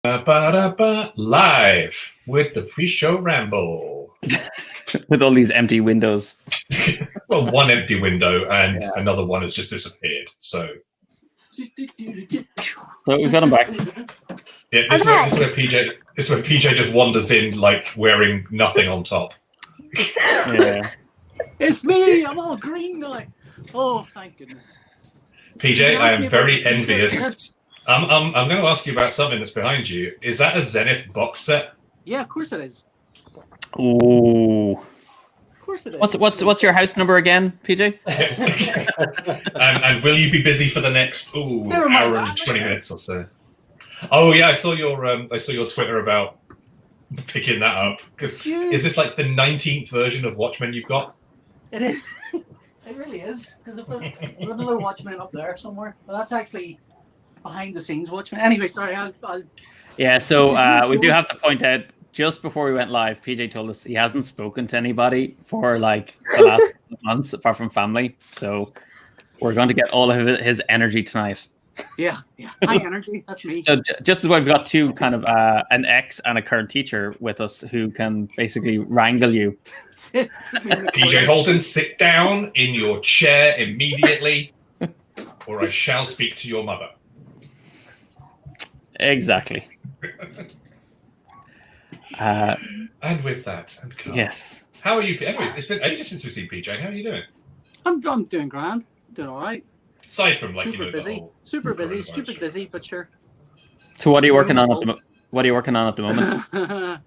Live with the pre-show ramble. With all these empty windows. Well, one empty window and another one has just disappeared. So we've got him back. Yeah, this is where PJ just wanders in like wearing nothing on top. Yeah. It's me. I'm all green guy. Oh, thank goodness. PJ, I am very envious. I'm going to ask you about something that's behind you. Is that a Zenith box set? Yeah, of course it is. Ooh. Of course it is. What's your house number again, PJ? and will you be busy for the next hour and 20 minutes or so? Oh yeah, I saw your Twitter about picking that up. Is this like the 19th version of Watchmen you've got? It is. It really is. Because I've another Watchmen up there somewhere. But that's actually behind the scenes Watchmen. Anyway, sorry. I'll... Yeah, so we do have to point out, just before we went live, PJ told us he hasn't spoken to anybody for like the last months, apart from family. So we're going to get all of his energy tonight. Yeah. High energy. That's me. So just as well, we've got two kind of an ex and a current teacher with us who can basically wrangle you. PJ Holden, sit down in your chair immediately, or I shall speak to your mother. Exactly. And with that, yes. How are you? Anyway, it's been ages since we've seen PJ. How are you doing? I'm doing grand. Doing all right. Aside from like super busy, stupid busy, but sure. So what are you working on at the moment?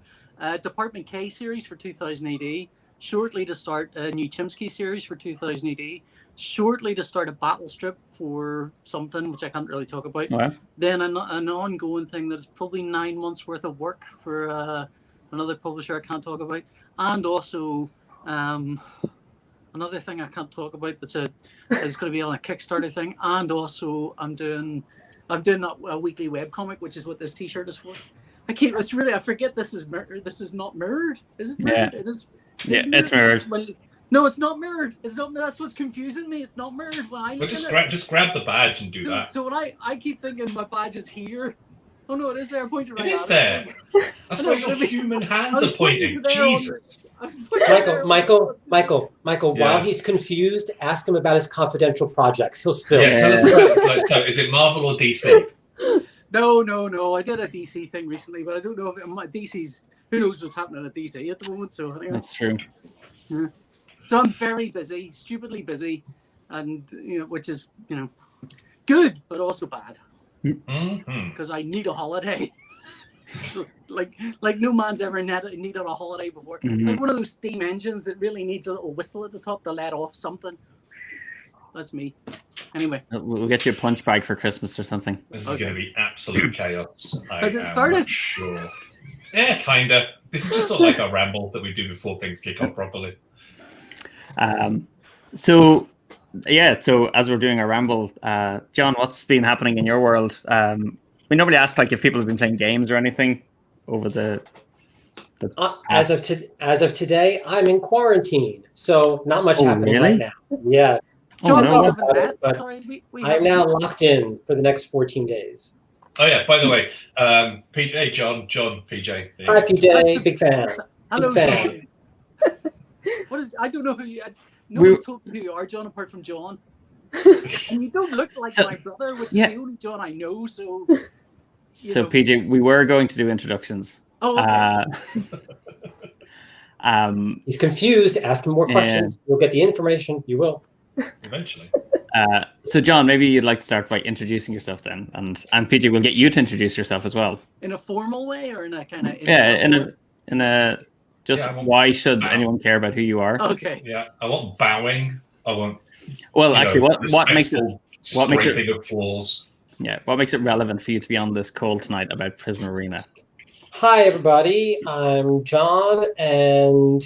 Department K series for 2000 AD. Shortly to start a new Chimsky series for 2000 AD. Shortly to start a battle strip for something which I can't really talk about. Wow. Then an ongoing thing that is probably 9 months worth of work for another publisher I can't talk about, and also another thing I can't talk about that's going to be on a Kickstarter thing, and also I'm doing that weekly webcomic, which is what this T-shirt is for. I forget this is not mirrored. Is it mirrored? Yeah. It is. It's mirrored. Well, no, it's not mirrored. It's not. That's what's confusing me. It's not mirrored. When I just grab the badge and do that. So when I keep thinking my badge is here. Oh no, it is there. Pointed right. It is there. That's why your human hands are pointing. Jesus. Michael. While he's confused, ask him about his confidential projects. He'll spill. Yeah, tell us about. So, is it Marvel or DC? No. I did a DC thing recently, but I don't know if DC's. Who knows what's happening at DC at the moment? So anyway. That's true. Yeah. So I'm very busy, stupidly busy, and which is good, but also bad. Because I need a holiday. like no man's ever needed a holiday before. Mm-hmm. Like one of those steam engines that really needs a little whistle at the top to let off something. That's me. Anyway, we'll get you a punch bag for Christmas or something. This is going to be absolute chaos. Has it started? Sure. Yeah, kinda. This is just sort of like a ramble that we do before things kick off properly. So as we're doing our ramble, John, what's been happening in your world? We normally ask like if people have been playing games or anything over the as of today, I'm in quarantine, so not much happening right now. Yeah. John, I'm now locked in for the next 14 days. Oh yeah. By the way, PJ, John, PJ. Hi, PJ. Big fan. Hello, big fan. John. I don't know who you. No one's told me who you are, John, apart from John. And you don't look like my brother, which is the only John I know. So. So PJ, we were going to do introductions. Oh. Okay. He's confused. Ask him more questions. You'll get the information. You will. Eventually. So John, maybe you'd like to start by introducing yourself then, and PJ will get you to introduce yourself as well. In a formal way, or in a kind of why should anyone care about who you are? Okay. Yeah, I want bowing. I want. What makes it of floors? Yeah, what makes it relevant for you to be on this call tonight about Prisma Arena? Hi everybody, I'm John, and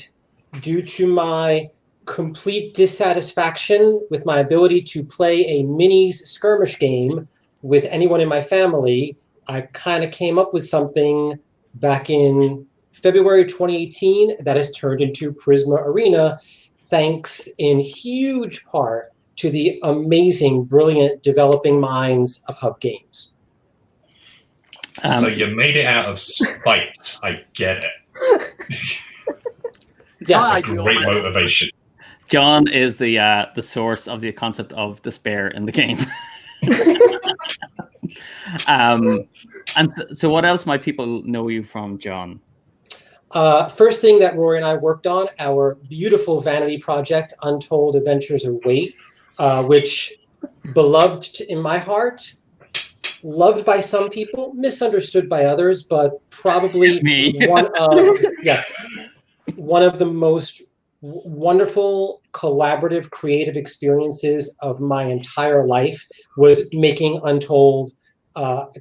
due to my complete dissatisfaction with my ability to play a minis skirmish game with anyone in my family, I kind of came up with something back in February 2018 that has turned into Prisma Arena, thanks in huge part to the amazing, brilliant developing minds of Hub Games. So you made it out of spite. I get it. Yes, Great motivation. John is the source of the concept of despair in the game. And so what else might people know you from, John? First thing that Rory and I worked on, our beautiful vanity project, Untold Adventures Await, which beloved in my heart, loved by some people, misunderstood by others, but probably one of the most wonderful collaborative creative experiences of my entire life was making Untold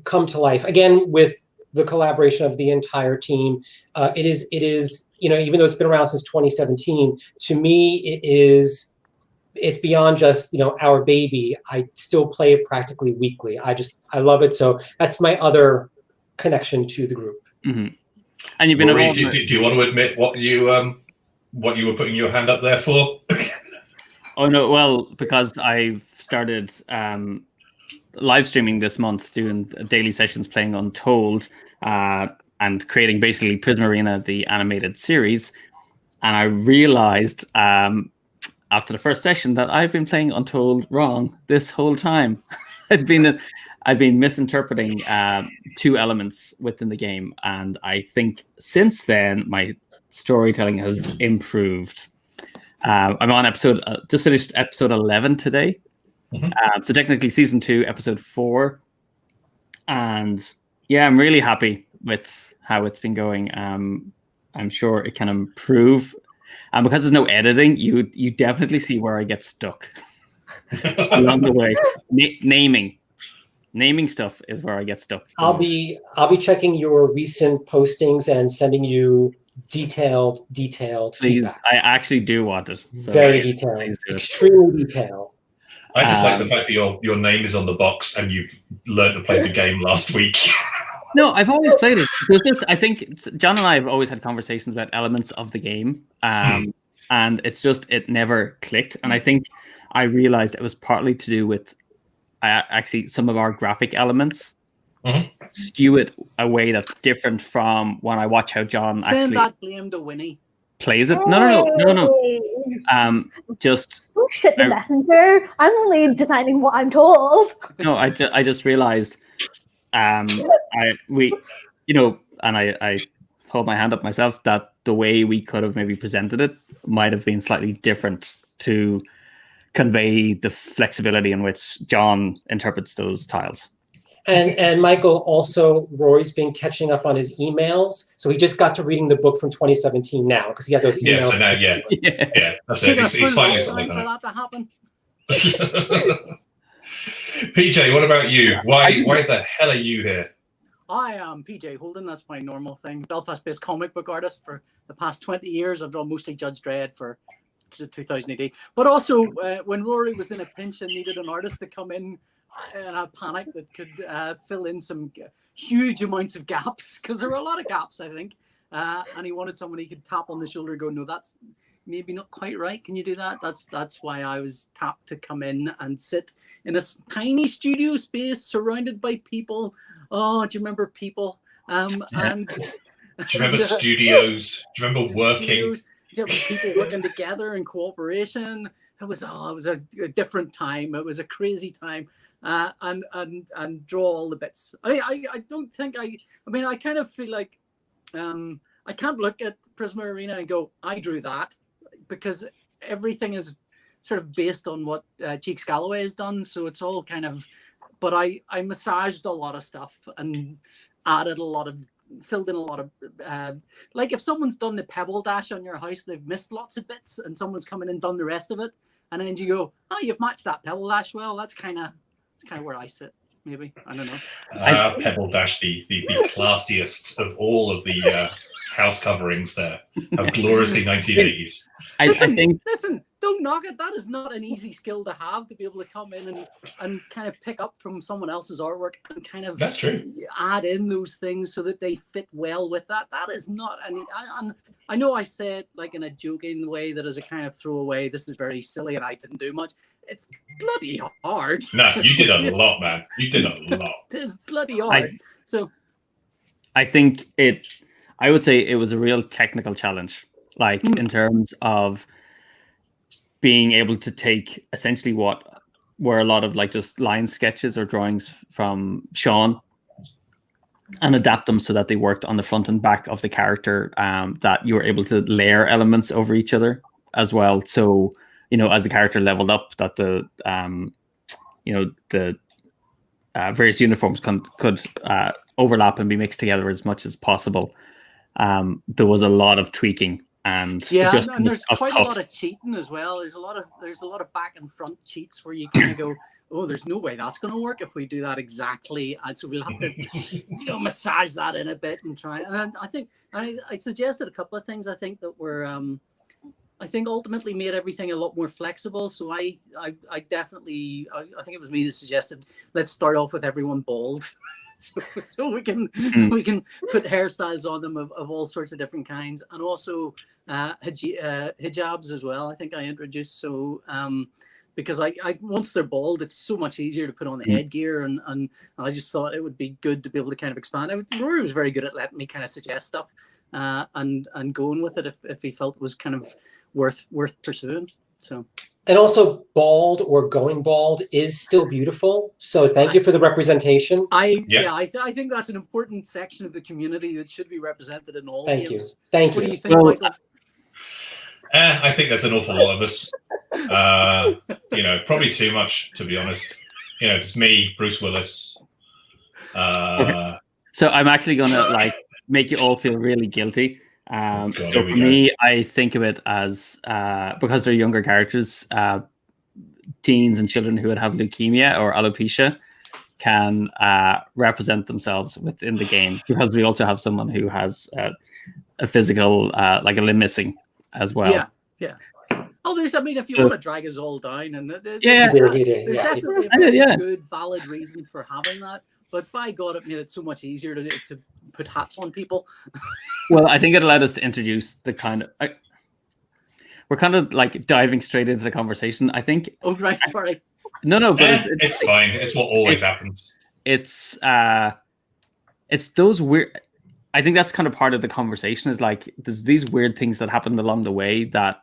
come to life again with the collaboration of the entire team. It is even though it's been around since 2017, to me it's beyond just our baby. I still play it practically weekly. I love it. So that's my other connection to the group. Mm-hmm. And you've been Rory, do you want to admit what you were putting your hand up there for? Oh no, well, because I've started live streaming this month, doing daily sessions playing Untold, and creating basically Prisma Arena, the animated series. And I realized after the first session that I've been playing Untold wrong this whole time. I've been misinterpreting two elements within the game, and I think since then my storytelling has improved. I'm on just finished episode 11 today. Mm-hmm. So technically season 2, episode 4. And yeah, I'm really happy with how it's been going. I'm sure it can improve. And because there's no editing, you definitely see where I get stuck along the way. Naming stuff is where I get stuck. I'll be checking your recent postings and sending you detailed Please, feedback. I actually do want it. So very detailed, extremely detailed. I just like the fact that your name is on the box and you've learned to play the game last week. No, I've always played it. I think John and I have always had conversations about elements of the game, and it never clicked. And I think I realized it was partly to do with actually some of our graphic elements skew it a way that's different from when I watch how John Send that blame to Winnie. Plays it. No. Just oh shit, the messenger. I'm only deciding what I'm told. No, I just realized. I hold my hand up myself that the way we could have maybe presented it might have been slightly different to convey the flexibility in which John interprets those tiles. And Michael, also, Rory's been catching up on his emails, so he just got to reading the book from 2017 now because he got those emails. Yeah, so now, yeah, that's it. He's finally something like that to happen. PJ, what about you? Why the hell are you here? I am PJ Holden. That's my normal thing. Belfast-based comic book artist for the past 20 years. I've done mostly Judge Dredd for 2000 AD. But also, when Rory was in a pinch and needed an artist to come in a panic that could fill in some huge amounts of gaps, because there were a lot of gaps, I think. And he wanted someone he could tap on the shoulder and go, no, that's maybe not quite right. Can you do that? That's why I was tapped to come in and sit in a tiny studio space surrounded by people. Oh, do you remember people? And do you remember studios? Do you remember working? Do you remember people working together in cooperation? It was a different time. It was a crazy time. And draw all the bits. I don't think I kind of feel like I can't look at Prisma Arena and go, I drew that, because everything is sort of based on what Cheeks Galloway has done. So it's all kind of, but I massaged a lot of stuff and filled in a lot of, like if someone's done the pebble dash on your house, they've missed lots of bits and someone's come in and done the rest of it. And then you go, oh, you've matched that pebble dash well. That's kind of where I sit. Maybe, I don't know. Pebble Dash, the classiest of all of the house coverings there. How gloriously 1980s. I think. Listen, don't knock it. That is not an easy skill to have, to be able to come in and kind of pick up from someone else's artwork and kind of that's true. Add in those things so that they fit well with that. That is not any. I know I said like in a joking way that as a kind of throwaway, this is very silly and I didn't do much. It's bloody hard. No, you did a lot, man. You did a lot. It is bloody hard. So I think I would say it was a real technical challenge, like in terms of being able to take essentially what were a lot of like just line sketches or drawings from Sean and adapt them so that they worked on the front and back of the character, that you were able to layer elements over each other as well. So, as the character leveled up, that the various uniforms could overlap and be mixed together as much as possible. There was a lot of tweaking and and there's quite a lot of cheating as well. There's a lot of back and front cheats where you kind of go, oh, there's no way that's going to work if we do that exactly. And so we'll have to, massage that in a bit and try. And I think I suggested a couple of things. I think that were, I think ultimately made everything a lot more flexible. So I definitely, I think it was me that suggested let's start off with everyone bald. So we can put hairstyles on them of all sorts of different kinds, and also hijabs as well. I think I introduced because I once they're bald, it's so much easier to put on the headgear, and I just thought it would be good to be able to kind of expand. Rory was very good at letting me kind of suggest stuff and going with it if he felt it was kind of worth pursuing. So. And also, bald or going bald is still beautiful. So thank you for the representation. I think that's an important section of the community that should be represented in all games. Thank you. What do you think, Michael? I think there's an awful lot of us. Probably too much, to be honest. It's me, Bruce Willis. Okay. So I'm actually gonna make you all feel really guilty. So for me, I think of it as because they're younger characters, teens and children who would have leukemia or alopecia can represent themselves within the game, because we also have someone who has a physical, like a limb missing as well. Yeah. Oh, if you want to drag us all down, and there's definitely a good, valid reason for having that. But by God, it made it so much easier to put hats on people. Well, I think it allowed us to introduce the kind of... we're kind of like diving straight into the conversation, I think. Oh, right, sorry. No, but it's fine. It's what always happens. It's those weird... I think that's kind of part of the conversation, is like there's these weird things that happened along the way that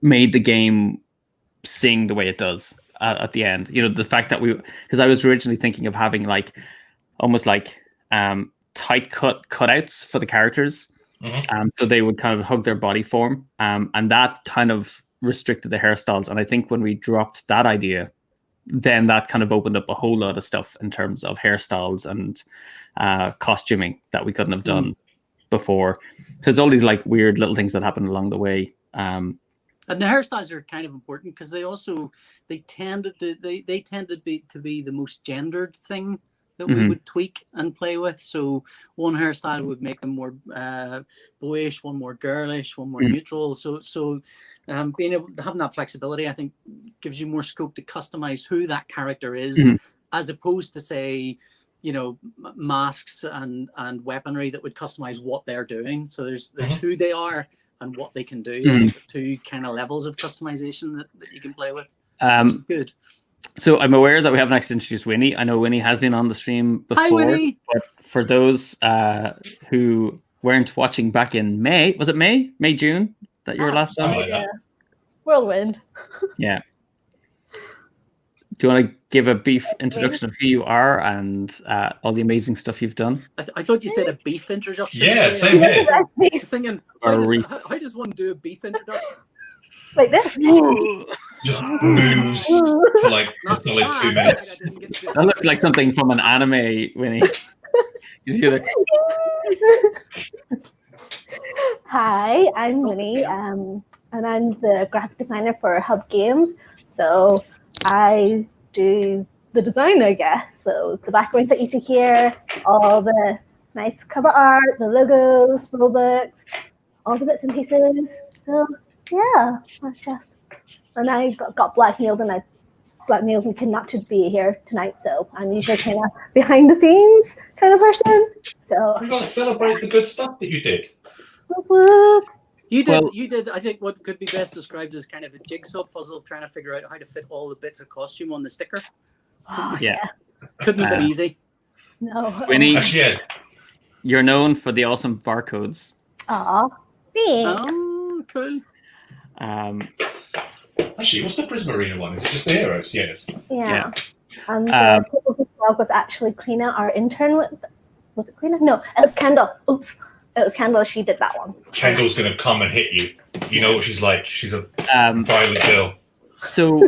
made the game sing the way it does. At the end, the fact that because I was originally thinking of having almost tight cutouts for the characters, so they would kind of hug their body form, and that kind of restricted the hairstyles. And I think when we dropped that idea, then that kind of opened up a whole lot of stuff in terms of hairstyles and costuming that we couldn't have done before. There's all these weird little things that happen along the way. And the hairstyles are kind of important because they tended to be the most gendered thing that we would tweak and play with. So one hairstyle would make them more boyish, one more girlish, one more neutral. So being able to have that flexibility, I think, gives you more scope to customize who that character is, as opposed to say, masks and weaponry that would customize what they're doing. So there's who they are and what they can do. I think the two kind of levels of customization that you can play with. Good. So I'm aware that we haven't actually introduced Winnie. I know Winnie has been on the stream before. Hi, Winnie. But for those who weren't watching back in May, was it May, June that you were last time? Yeah. Whirlwind. Yeah. Do you want to give a brief introduction of who you are and all the amazing stuff you've done? I thought you said a beef introduction. Yeah, same here. I was thinking, how does one do a beef introduction? Like this? Just moves for a solid 2 minutes. That looks like something from an anime, Winnie. You see that? Hi, I'm Winnie, and I'm the graphic designer for Hub Games. So I do the design, I guess. So the backgrounds that you see here, all the nice cover art, the logos, rulebooks, all the bits and pieces. So yeah, that's just. And I got blackmailed, and I blackmailed and kidnapped to be here tonight. So I'm usually kind of behind the scenes kind of person. So We've got to celebrate the good stuff that you did. Whoop, whoop. You did. I think what could be best described as kind of a jigsaw puzzle, trying to figure out how to fit all the bits of costume on the sticker. Yeah, couldn't have been easy. No. Winnie, Actually, yeah. you're known for the awesome barcodes. Aw, thanks. Oh, cool. Actually, what's the Prisma Arena one? Is it just the heroes? Yes. Yeah. And the people whose job was actually Kleena, our intern. Was it Kleena? No, it was Kendall. Oops. It was Kendall. She did that one. Kendall's going to come and hit you. You know what she's like. She's a violent girl. So,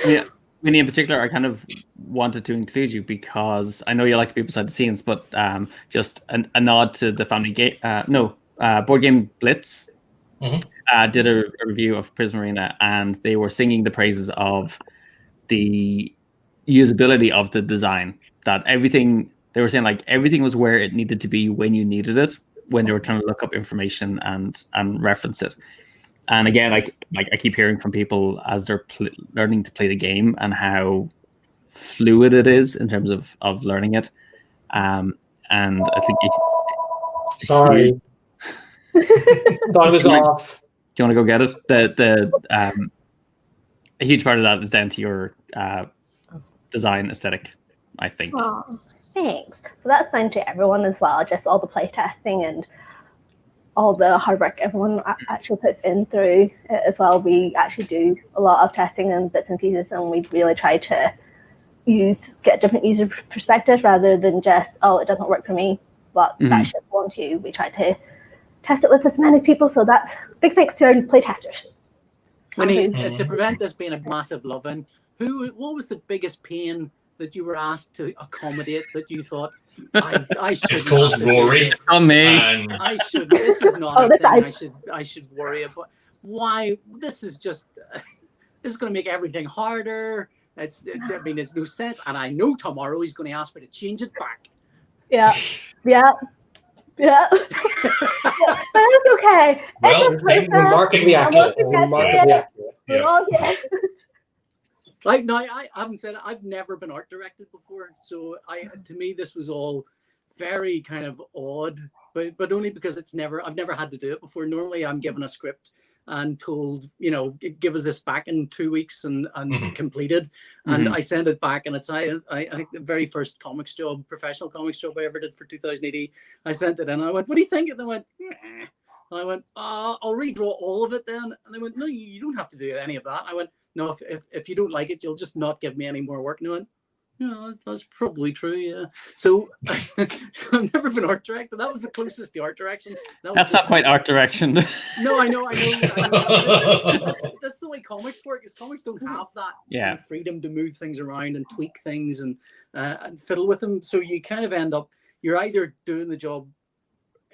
yeah, Winnie in particular, I kind of wanted to include you because I know you like to be beside the scenes, but just a nod to the family game. Board Game Blitz did a review of Prisma Arena, and they were singing the praises of the usability of the design. That everything, they were saying like everything was where it needed to be when you needed it, when they were trying to look up information and reference it. And again, like I keep hearing from people as they're learning to play the game and how fluid it is in terms of learning it. And I think Sorry. Thought it was off. Do you want to go get it? A huge part of that is down to your design aesthetic, I think. Oh, thanks. So that's down to everyone as well, just all the play testing and all the hard work everyone actually puts in through it as well. We actually do a lot of testing and bits and pieces, and we really try to get different user perspectives rather than just, oh, it doesn't work for me, but that's just one to. We try to test it with as many people, so that's big thanks to our play testers. Winnie, to prevent this being a massive love-in, what was the biggest pain that you were asked to accommodate that you thought, I should? It's called Rory. On me. I should. This is not a thing I should worry about. Why? This is just. This is going to make everything harder. There's no sense, and I know tomorrow he's going to ask me to change it back. Yeah. But it's okay. Well, remarkably accurate. Yeah. Like, no, I haven't said it. I've never been art directed before, so to me this was all very kind of odd, but only because I've never had to do it before. Normally I'm given a script and told, give us this back in 2 weeks and completed, and I send it back, and it's I think the very first professional comics job I ever did for 2000 AD, I sent it in, and I went, what do you think? And they went, meh. And I went, I'll redraw all of it then. And they went, no, you don't have to do any of that. I went, no, if you don't like it, you'll just not give me any more work. And they went, that's probably true, yeah. So, I've never been art directed. That was the closest to art direction. That's not quite art direction. No, I know. That's the way comics work. Is comics don't have that kind of freedom to move things around and tweak things and fiddle with them. So you kind of end up, you're either doing the job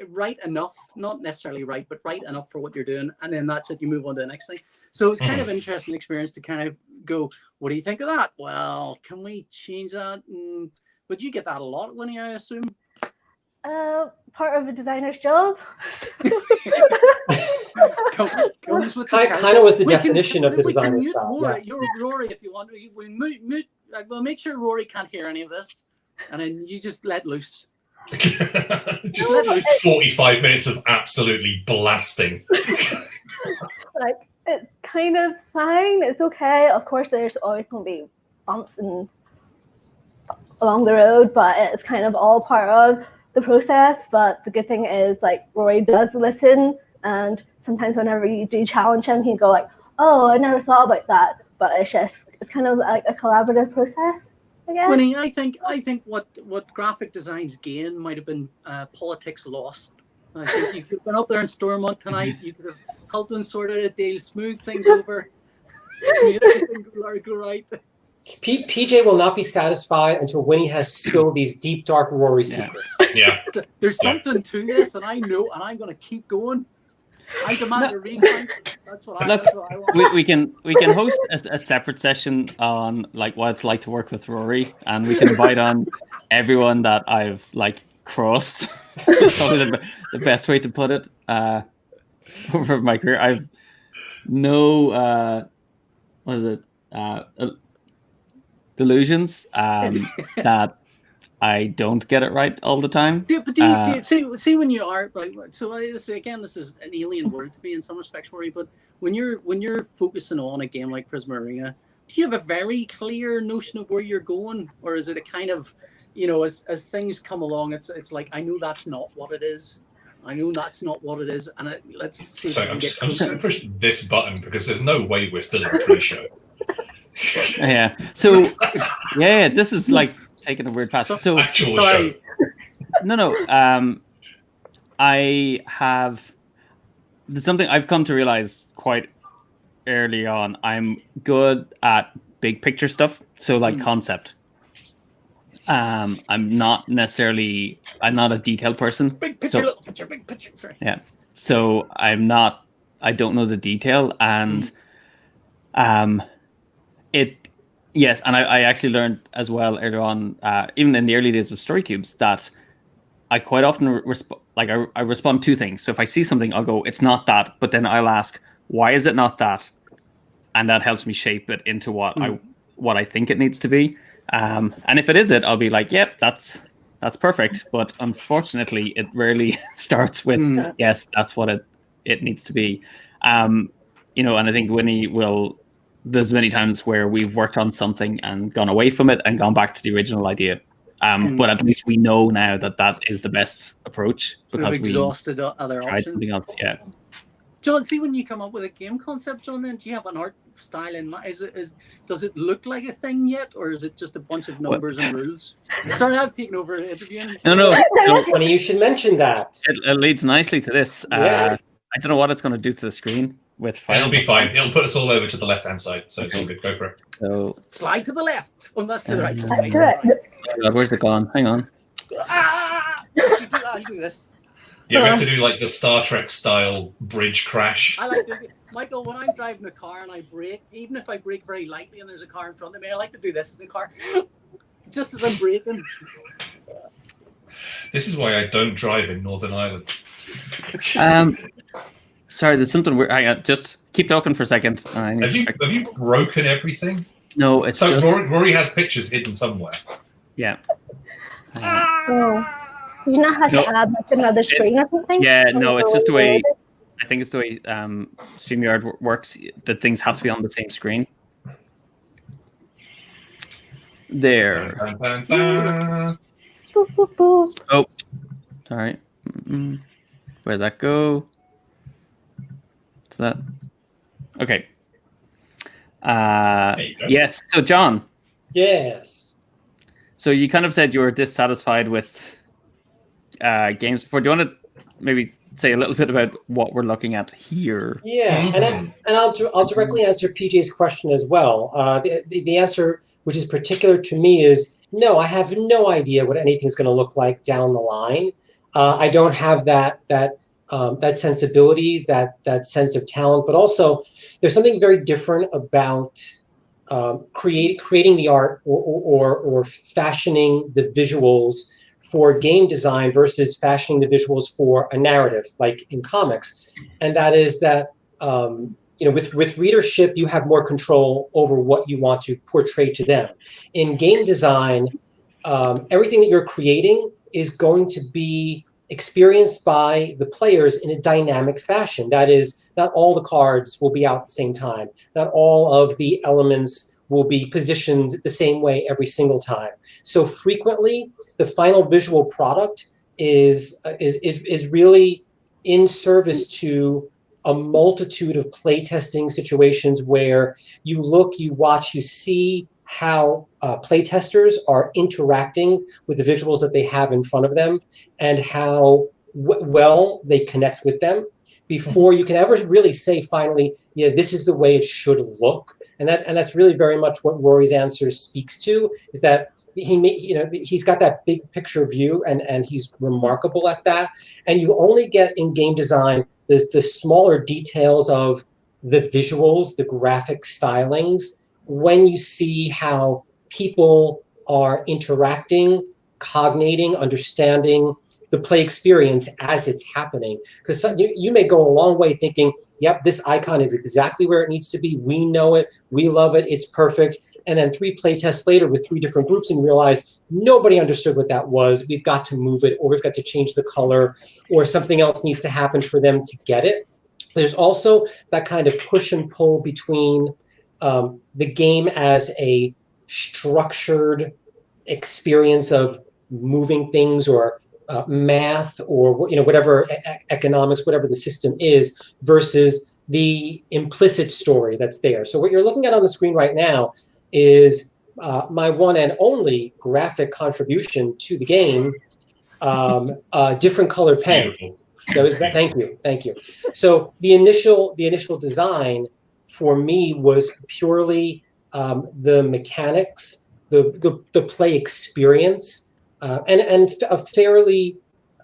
right enough, not necessarily right, but right enough for what you're doing, and then that's it. You move on to the next thing. So it's kind of interesting experience to kind of go, what do you think of that? Well, can we change that? But you get that a lot, Winnie, I assume. Part of a designer's job. Comes with kind of was the definition of the designer's job. Rory, you're Rory, if you want. We'll make sure Rory can't hear any of this, and then you just let loose. Just like 45 minutes of absolutely blasting. Like, it's kind of fine. It's okay. Of course, there's always going to be bumps along the road, but it's kind of all part of the process. But the good thing is, like, Rory does listen, and sometimes whenever you do challenge him, he'll go like, "Oh, I never thought about that." But it's kind of like a collaborative process. Winnie, I think what graphic designs gain might have been politics lost. I think you could have been up there in Stormont tonight. You could have helped them sort out a deal, smooth things over, made everything go right. PJ will not be satisfied until Winnie has spilled these deep, dark Rory secrets. Yeah. There's something to this, and I know, and I'm going to keep going. I demand a refund. That's what I want. We can host a separate session on like what it's like to work with Rory, and we can invite on everyone that I've like crossed. That's probably the best way to put it. Over my career, I've no delusions that I don't get it right all the time. Do you see when you are like, so this is an alien world to me in some respects, Rory, but when you're focusing on a game like Prisma Arena, do you have a very clear notion of where you're going, or is it a kind of you know, as things come along, it's like I know that's not what it is. I know that's not what it is, and let's see. So I'm just going to push this button because there's no way we're still in pre-show. Yeah. So yeah, this is like taking a weird path. So actual show. No. I have. There's something I've come to realize quite early on. I'm good at big picture stuff, so like concept. I'm not a detailed person. Big picture, little picture, big picture. Sorry. Yeah. So I don't know the detail, and yes, and I actually learned as well earlier on, even in the early days of Story Cubes, that I quite often I respond to things. So if I see something, I'll go, it's not that, but then I'll ask, why is it not that? And that helps me shape it into what I think it needs to be. And if it is it, I'll be like, yep, that's perfect. But unfortunately, it rarely starts with, yes, that's what it needs to be. You know, and I think Winnie there's many times where we've worked on something and gone away from it and gone back to the original idea. But at least we know now that is the best approach because we've exhausted other tried options. something else. Yeah. John, see, when you come up with a game concept, John, then do you have an art style in mind? Does it look like a thing yet, or is it just a bunch of numbers and rules? Sorry, I've taken over interviewing. No. So Funny you should mention that. it leads nicely to this. Yeah. I don't know what it's going to do to the screen with fire. It'll be fine. It'll put us all over to the left-hand side, so it's all good. Go for it. So Slide to the left. Oh, that's to the right. Slide to it. oh God, where's it gone? Hang on. I'll do this. Yeah, we have to do like the Star Trek style bridge crash. I like to, Michael, when I'm driving a car and I brake, even if I brake very lightly and there's a car in front of me, I like to do this in the car, just as I'm braking. This is why I don't drive in Northern Ireland. Sorry, there's something weird. Hang on, just keep talking for a second. Have you broken everything? No, it's so just... Rory has pictures hidden somewhere. Yeah. Oh. Do you not have to add like another screen or something? Yeah, no, it's just the way. I think it's the way StreamYard works. That things have to be on the same screen. There. Dun, dun, dun. Boop, boop, boop. Oh, sorry. Where'd that go? Is that okay? There you go. Yes. So, John. Yes. So you kind of said you were dissatisfied with games before. Do you want to maybe say a little bit about what we're looking at here? Yeah, and I'll directly answer PJ's question as well. The answer, which is particular to me, is no. I have no idea what anything's going to look like down the line. I don't have that sensibility, that sense of talent. But also, there's something very different about creating the art or fashioning the visuals for game design versus fashioning the visuals for a narrative, like in comics. And that is that, with readership, you have more control over what you want to portray to them. In game design, everything that you're creating is going to be experienced by the players in a dynamic fashion. That is, not all the cards will be out at the same time. Not all of the elements will be positioned the same way every single time. So frequently, the final visual product is really in service to a multitude of playtesting situations where you look, you watch, you see how playtesters are interacting with the visuals that they have in front of them and how well they connect with them before you can ever really say finally, yeah, this is the way it should look. And that's really very much what Rory's answer speaks to, is that he's got that big picture view and he's remarkable at that. And you only get in game design the smaller details of the visuals, the graphic stylings, when you see how people are interacting, cognating, understanding the play experience as it's happening. Because you may go a long way thinking, yep, this icon is exactly where it needs to be. We know it. We love it. It's perfect. And then 3 play tests later with 3 different groups and realize nobody understood what that was. We've got to move it, or we've got to change the color, or something else needs to happen for them to get it. There's also that kind of push and pull between the game as a structured experience of moving things or math or whatever economics, whatever the system is, versus the implicit story that's there. So what you're looking at on the screen right now is my one and only graphic contribution to the game, different colored pen. Thank you. So the initial design for me was purely the mechanics, the play experience, and a fairly,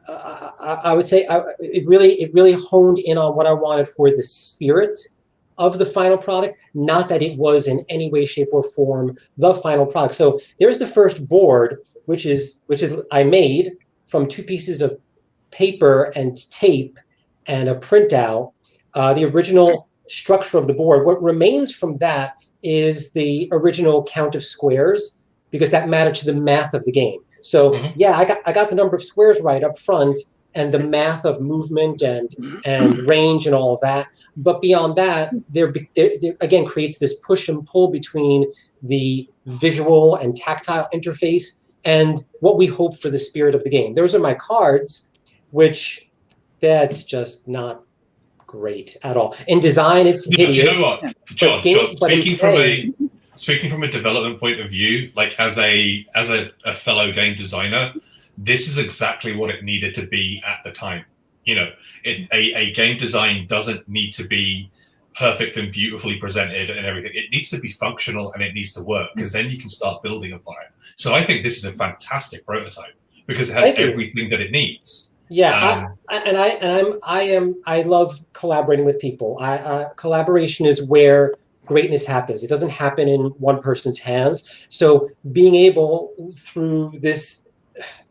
I would say, it really honed in on what I wanted for the spirit of the final product, not that it was in any way, shape, or form the final product. So there's the first board, which is I made from 2 pieces of paper and tape and a printout. The original structure of the board. What remains from that is the original count of squares, because that mattered to the math of the game. So yeah, I got the number of squares right up front, and the math of movement and range and all of that. But beyond that, there again creates this push and pull between the visual and tactile interface and what we hope for the spirit of the game. Those are my cards, which that's just not great at all. In design, it's hideous. Do you know what, John? Speaking from a development point of view, like as a fellow game designer, this is exactly what it needed to be at the time. A game design doesn't need to be perfect and beautifully presented and everything. It needs to be functional and it needs to work, because then you can start building upon it. So I think this is a fantastic prototype because it has everything that it needs. Yeah, I love collaborating with people. Collaboration is where greatness happens. It doesn't happen in one person's hands. So being able, through this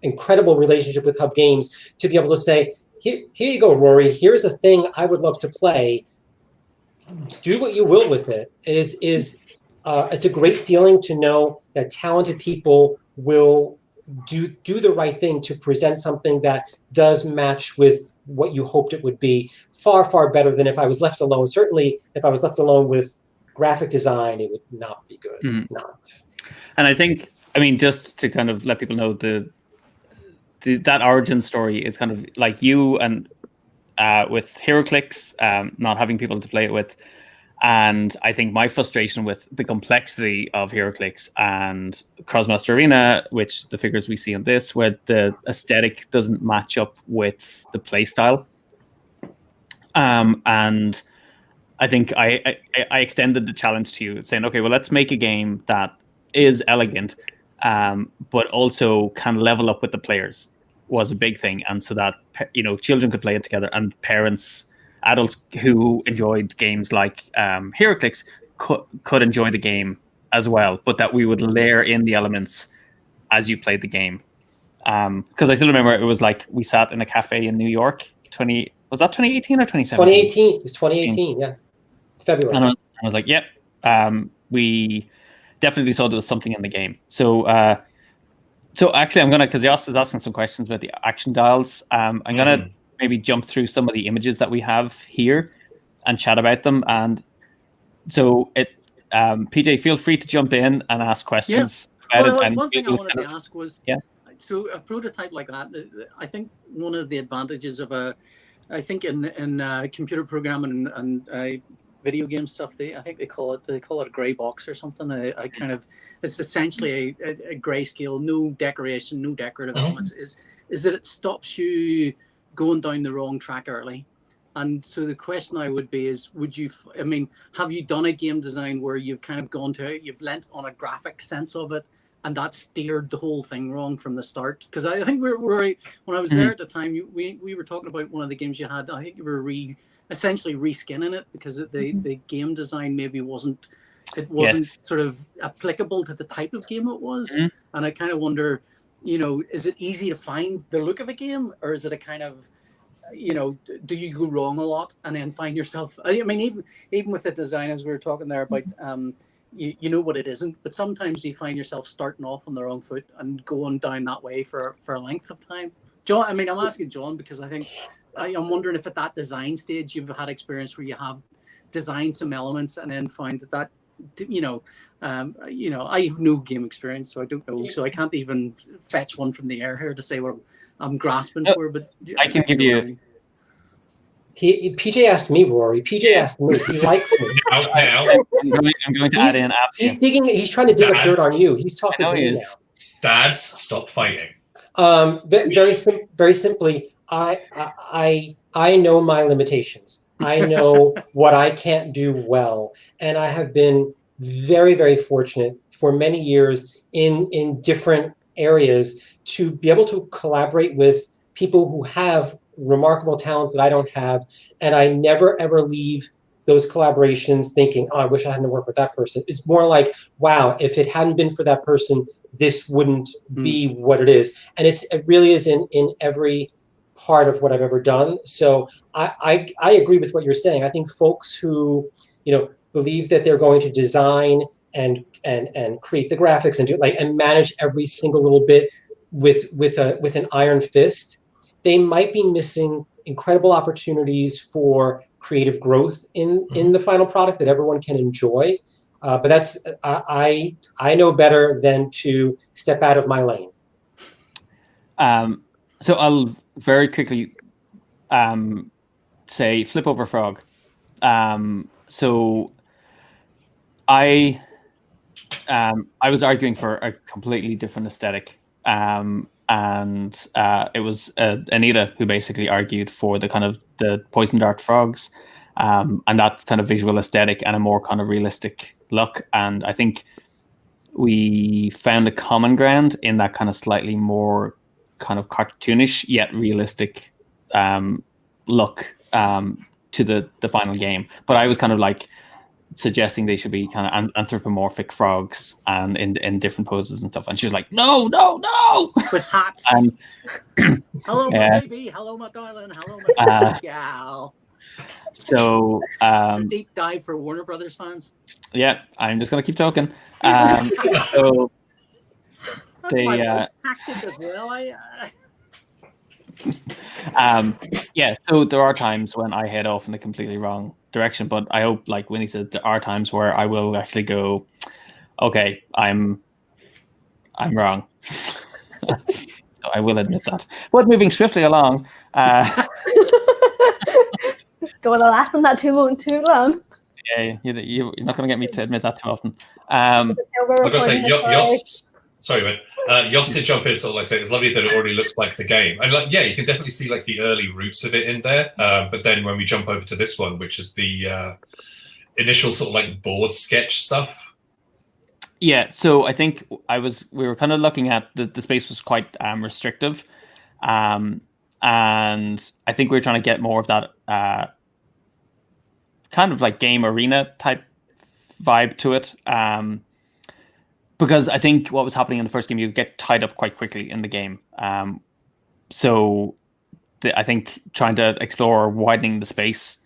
incredible relationship with Hub Games, to be able to say, here you go, Rory, here's a thing I would love to play. Do what you will with it. It's a great feeling to know that talented people will do the right thing to present something that does match with what you hoped it would be. Far, far better than if I was left alone. Certainly, if I was left alone with graphic design, it would not be good. Not. And I think, just to kind of let people know, that origin story is kind of like you and with HeroClix, not having people to play it with. And I think my frustration with the complexity of HeroClix and Crossmaster Arena, which the figures we see on this, where the aesthetic doesn't match up with the play style. And I think I extended the challenge to you, saying, okay, well, let's make a game that is elegant, but also can level up with the players, was a big thing. And so that, children could play it together, and parents, adults who enjoyed games like HeroClix could enjoy the game as well, but that we would layer in the elements as you played the game. Because I still remember it was like we sat in a cafe in New York. Was that 2018 or 2017? 2018. It was 2018. Yeah, February. And I was like, yep. We definitely saw there was something in the game. So actually, I'm gonna, because Yoss is asking some questions about the action dials. I'm gonna maybe jump through some of the images that we have here and chat about them. And so PJ, feel free to jump in and ask questions. One thing I wanted to ask was, so a prototype like that, I think one of the advantages of in computer programming and video game stuff, I think they call it a gray box or something. It's essentially a grayscale, no decoration, no decorative elements. Is that it stops you going down the wrong track early. And so the question I would be is, have you done a game design where you've kind of you've lent on a graphic sense of it, and that steered the whole thing wrong from the start? Because I think when I was there at the time, we were talking about one of the games you had. I think you were essentially reskinning it because the game design maybe wasn't sort of applicable to the type of game it was. And I kind of wonder, is it easy to find the look of a game, or is it a kind of, do you go wrong a lot and then find yourself? Even with the design, as we were talking there about, you know what it isn't, but sometimes you find yourself starting off on the wrong foot and going down that way for a length of time. John, I'm asking John because I think I'm wondering if at that design stage you've had experience where you have designed some elements and then find that I have no game experience, so I don't know. So I can't even fetch one from the air here to say what I'm grasping for. But I can give you. PJ asked me, Rory. PJ asked me. He likes me. Out now. I'm going to add in. He's digging. He's trying to dig up dirt on you. He's talking to me now. Dads, stop fighting. Very simply, I know my limitations. I know what I can't do well, and I have been very, very fortunate for many years in different areas to be able to collaborate with people who have remarkable talent that I don't have, and I never ever leave those collaborations thinking, oh, I wish I hadn't worked with that person. It's more like, wow, if it hadn't been for that person, this wouldn't be what it is. And it really is in every part of what I've ever done. So I agree with what you're saying. I think folks who, believe that they're going to design and create the graphics and do and manage every single little bit with an iron fist, they might be missing incredible opportunities for creative growth in the final product that everyone can enjoy. But that's I know better than to step out of my lane. So I'll very quickly say flip over frog. So I was arguing for a completely different aesthetic. And it was Anita who basically argued for the kind of the poison dart frogs, and that kind of visual aesthetic and a more kind of realistic look. And I think we found a common ground in that kind of slightly more kind of cartoonish yet realistic look to the final game. But I was kind of like suggesting they should be kind of anthropomorphic frogs and in different poses and stuff. And she was like, no. With hats. Hello, my baby. Hello, my darling. Hello, my gal. So a deep dive for Warner Brothers fans. Yeah, I'm just going to keep talking. So that's my wife's tactic as well. So there are times when I head off in a completely wrong direction, but I hope, like Winnie said, there are times where I will actually go, okay, I'm wrong. So I will admit that. But moving swiftly along. Don't want to last on that too long. Yeah, you're not going to get me to admit that too often. I've got to say, Yoss did jump in, sort of say it's lovely that it already looks like the game. And you can definitely see the early roots of it in there. But then when we jump over to this one, which is the initial sort of board sketch stuff. Yeah, so I think we were kind of looking at the space was quite restrictive. And I think we were trying to get more of that kind of like game arena type vibe to it. Because I think what was happening in the first game, you get tied up quite quickly in the game. So I think trying to explore widening the space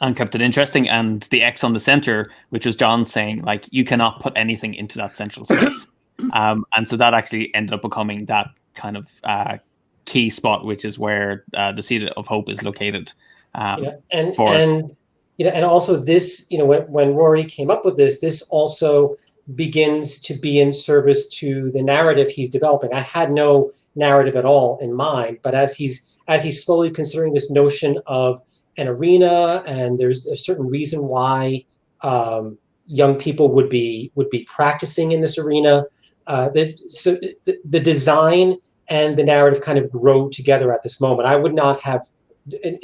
and kept it interesting. And the X on the center, which was John saying, you cannot put anything into that central space. And so that actually ended up becoming that kind of key spot, which is where the Seed of Hope is located. And also this, when Rory came up with this also begins to be in service to the narrative he's developing. I had no narrative at all in mind, but as he's slowly considering this notion of an arena, and there's a certain reason why young people would be practicing in this arena. So the design and the narrative kind of grow together at this moment. I would not have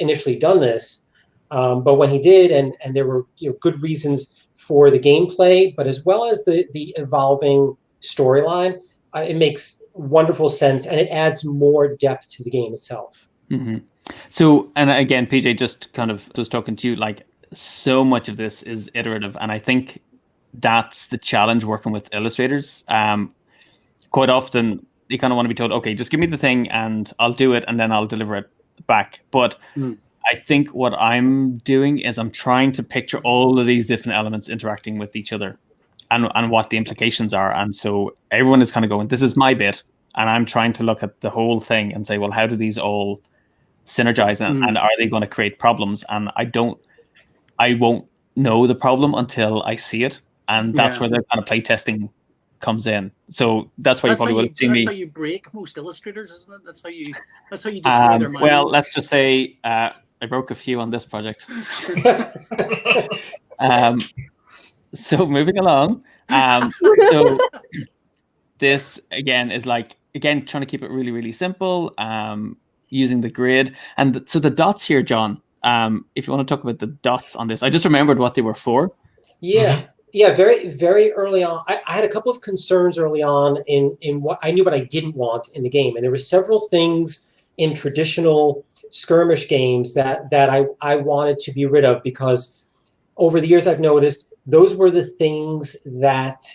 initially done this, but when he did, and there were good reasons for the gameplay, but as well as the evolving storyline, it makes wonderful sense, and it adds more depth to the game itself. Mm-hmm. So, and again, PJ, just kind of just talking to you, so much of this is iterative, and I think that's the challenge working with illustrators. Quite often, you kind of want to be told, okay, just give me the thing, and I'll do it, and then I'll deliver it back. But I think what I'm doing is I'm trying to picture all of these different elements interacting with each other and what the implications are. And so everyone is kind of going, this is my bit. And I'm trying to look at the whole thing and say, well, how do these all synergize and are they going to create problems? And I won't know the problem until I see it, and that's Yeah. where the kind of playtesting comes in. So that's why you probably would have seen me. That's how you break most illustrators, isn't it? That's how you destroy their minds. Well, let's just say I broke a few on this project. So moving along. So this again is like trying to keep it really, really simple. Using the grid, and so the dots here, John. If you want to talk about the dots on this, I just remembered what they were for. Yeah. Mm-hmm. Yeah, very, very early on. I had a couple of concerns early on in what I knew what I didn't want in the game. And there were several things in traditional skirmish games that I wanted to be rid of, because over the years I've noticed those were the things that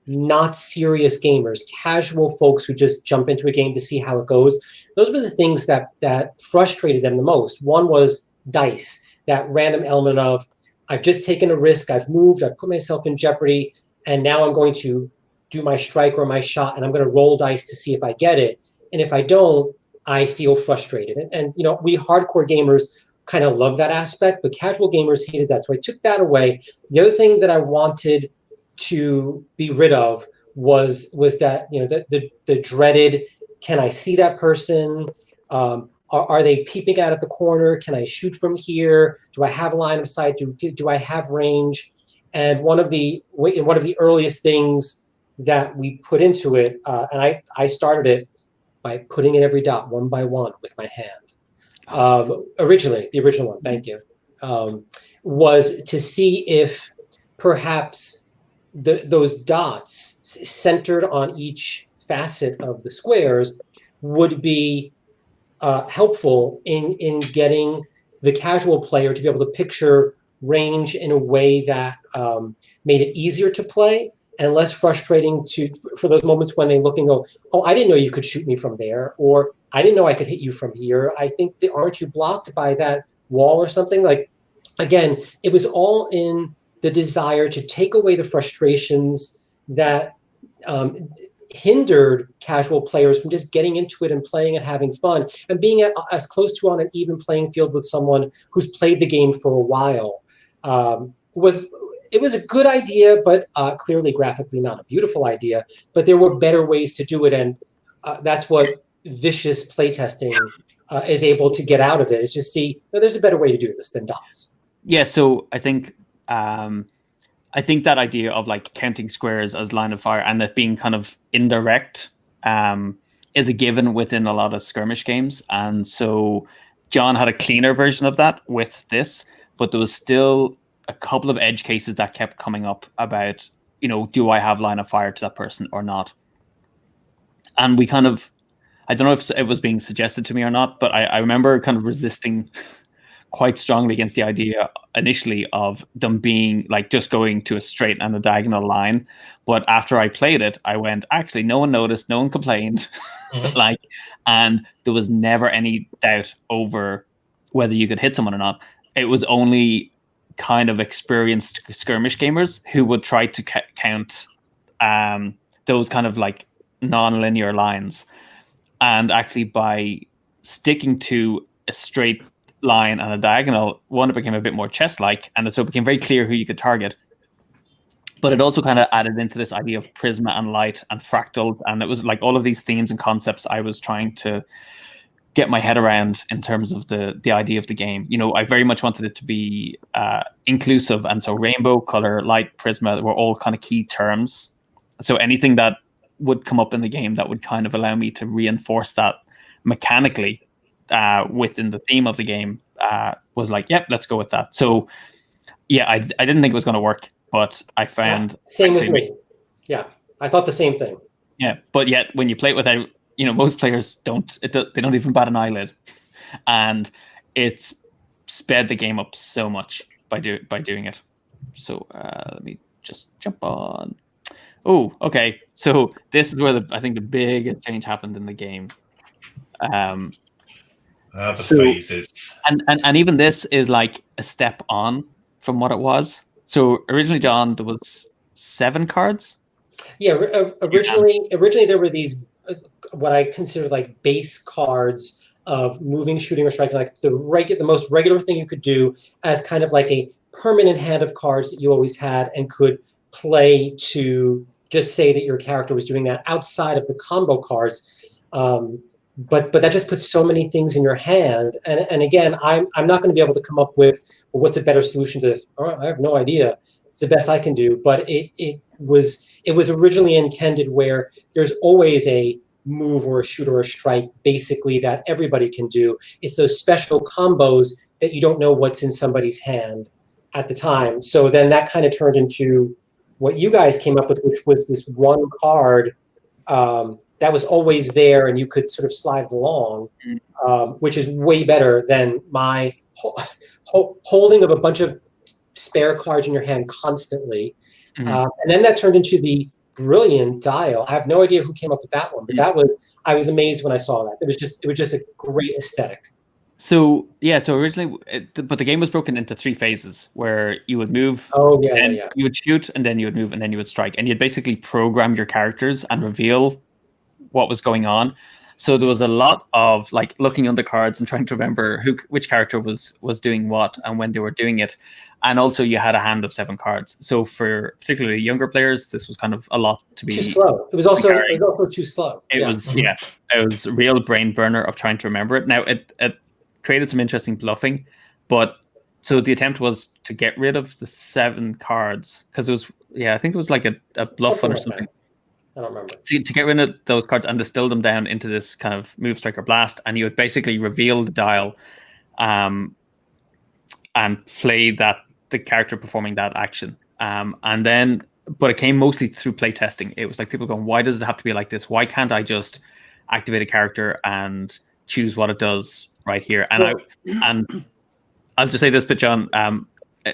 not serious gamers, casual folks who just jump into a game to see how it goes, those were the things that frustrated them the most. One was dice, that random element of, I've just taken a risk, I've moved, I've put myself in jeopardy, and now I'm going to do my strike or my shot, and I'm going to roll dice to see if I get it. And if I don't, I feel frustrated. And you know, we hardcore gamers kind of love that aspect, but casual gamers hated that. So I took that away. The other thing that I wanted to be rid of was that, you know, the dreaded, can I see that person? Are they peeping out of the corner? Can I shoot from here? Do I have a line of sight? Do I have range? And one of the earliest things that we put into it, and I started it by putting in every dot one by one with my hand. Originally, the original one, thank you, was to see if perhaps those dots centered on each facet of the squares would be helpful in getting the casual player to be able to picture range in a way that made it easier to play and less frustrating for those moments when they look and go, oh, I didn't know you could shoot me from there, or I didn't know I could hit you from here. I think aren't you blocked by that wall or something? Like, again, it was all in the desire to take away the frustrations that hindered casual players from just getting into it and playing and having fun and being as close to on an even playing field with someone who's played the game for a while. It was a good idea, but clearly graphically not a beautiful idea. But there were better ways to do it, and that's what vicious playtesting is able to get out of it. Is just see, no, there's a better way to do this than dots. Yeah, so I think that idea of like counting squares as line of fire and that being kind of indirect is a given within a lot of skirmish games. And so John had a cleaner version of that with this, but there was still a couple of edge cases that kept coming up about, you know, do I have line of fire to that person or not? And we kind of, I don't know if it was being suggested to me or not, but I remember kind of resisting quite strongly against the idea initially of them being like just going to a straight and a diagonal line. But after I played it, I went, actually, no one noticed, no one complained. Mm-hmm. And there was never any doubt over whether you could hit someone or not. It was only kind of experienced skirmish gamers who would try to count those kind of like non-linear lines. And actually by sticking to a straight line and a diagonal, one, it became a bit more chess-like, and so it became very clear who you could target. But it also kind of added into this idea of prisma and light and fractal, and it was like all of these themes and concepts I was trying to get my head around in terms of the idea of the game. You know, I very much wanted it to be inclusive, and so rainbow, color, light, prisma were all kind of key terms. So anything that would come up in the game that would kind of allow me to reinforce that mechanically within the theme of the game was like, yep, let's go with that. So yeah, I didn't think it was going to work, but I found same with me. Yeah, I thought the same thing. Yeah, but yet when you play it without, you know, most players they don't even bat an eyelid, and it's sped the game up so much by doing it. So let me just jump on. Oh, okay. So this is where I think the biggest change happened in the game. The phases. And even this is like a step on from what it was. So originally, John, there was 7 cards. Yeah, originally there were these what I consider like base cards of moving, shooting, or striking, like the most regular thing you could do as kind of like a permanent hand of cards that you always had and could play to just say that your character was doing that outside of the combo cards. But that just puts so many things in your hand. And again, I'm not going to be able to come up with, well, what's a better solution to this? I have no idea. It's the best I can do. But it was originally intended where there's always a move or a shoot or a strike, basically, that everybody can do. It's those special combos that you don't know what's in somebody's hand at the time. So then that kind of turned into what you guys came up with, which was this one card that was always there and you could sort of slide it along, which is way better than my holding of a bunch of spare cards in your hand constantly. And then that turned into the brilliant dial. I have no idea who came up with that one, but I was amazed when I saw that. It was just a great aesthetic. So originally, but the game was broken into 3 phases where you would move, you would shoot, and then you would move, and then you would strike, and you'd basically program your characters and reveal what was going on. So there was a lot of like looking on the cards and trying to remember which character was doing what and when they were doing it, and also you had a hand of 7 cards. So for particularly younger players, this was kind of a lot to be too slow. It was also too slow. It was a real brain burner of trying to remember it. Now it created some interesting bluffing, but so the attempt was to get rid of the 7 cards because it was I think it was like a bluff one or something. I don't remember. To get rid of those cards and distill them down into this kind of move, strike, or blast, and you would basically reveal the dial, and play the character performing that action, and then. But it came mostly through play testing. It was like people going, "Why does it have to be like this? Why can't I just activate a character and choose what it does right here?" And I'll just say this, but John,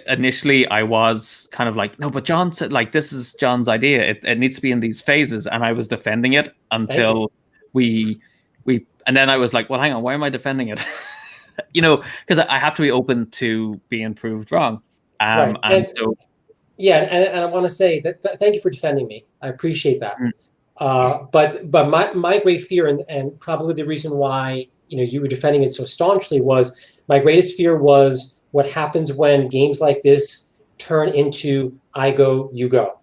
initially I was kind of like, no, but John said like this is John's idea. It needs to be in these phases, and I was defending it until we and then I was like, well, hang on, why am I defending it? Because I have to be open to being proved wrong. And I want to say that thank you for defending me. I appreciate that. But my great fear and probably the reason why you were defending it so staunchly was my greatest fear was what happens when games like this turn into I go, you go.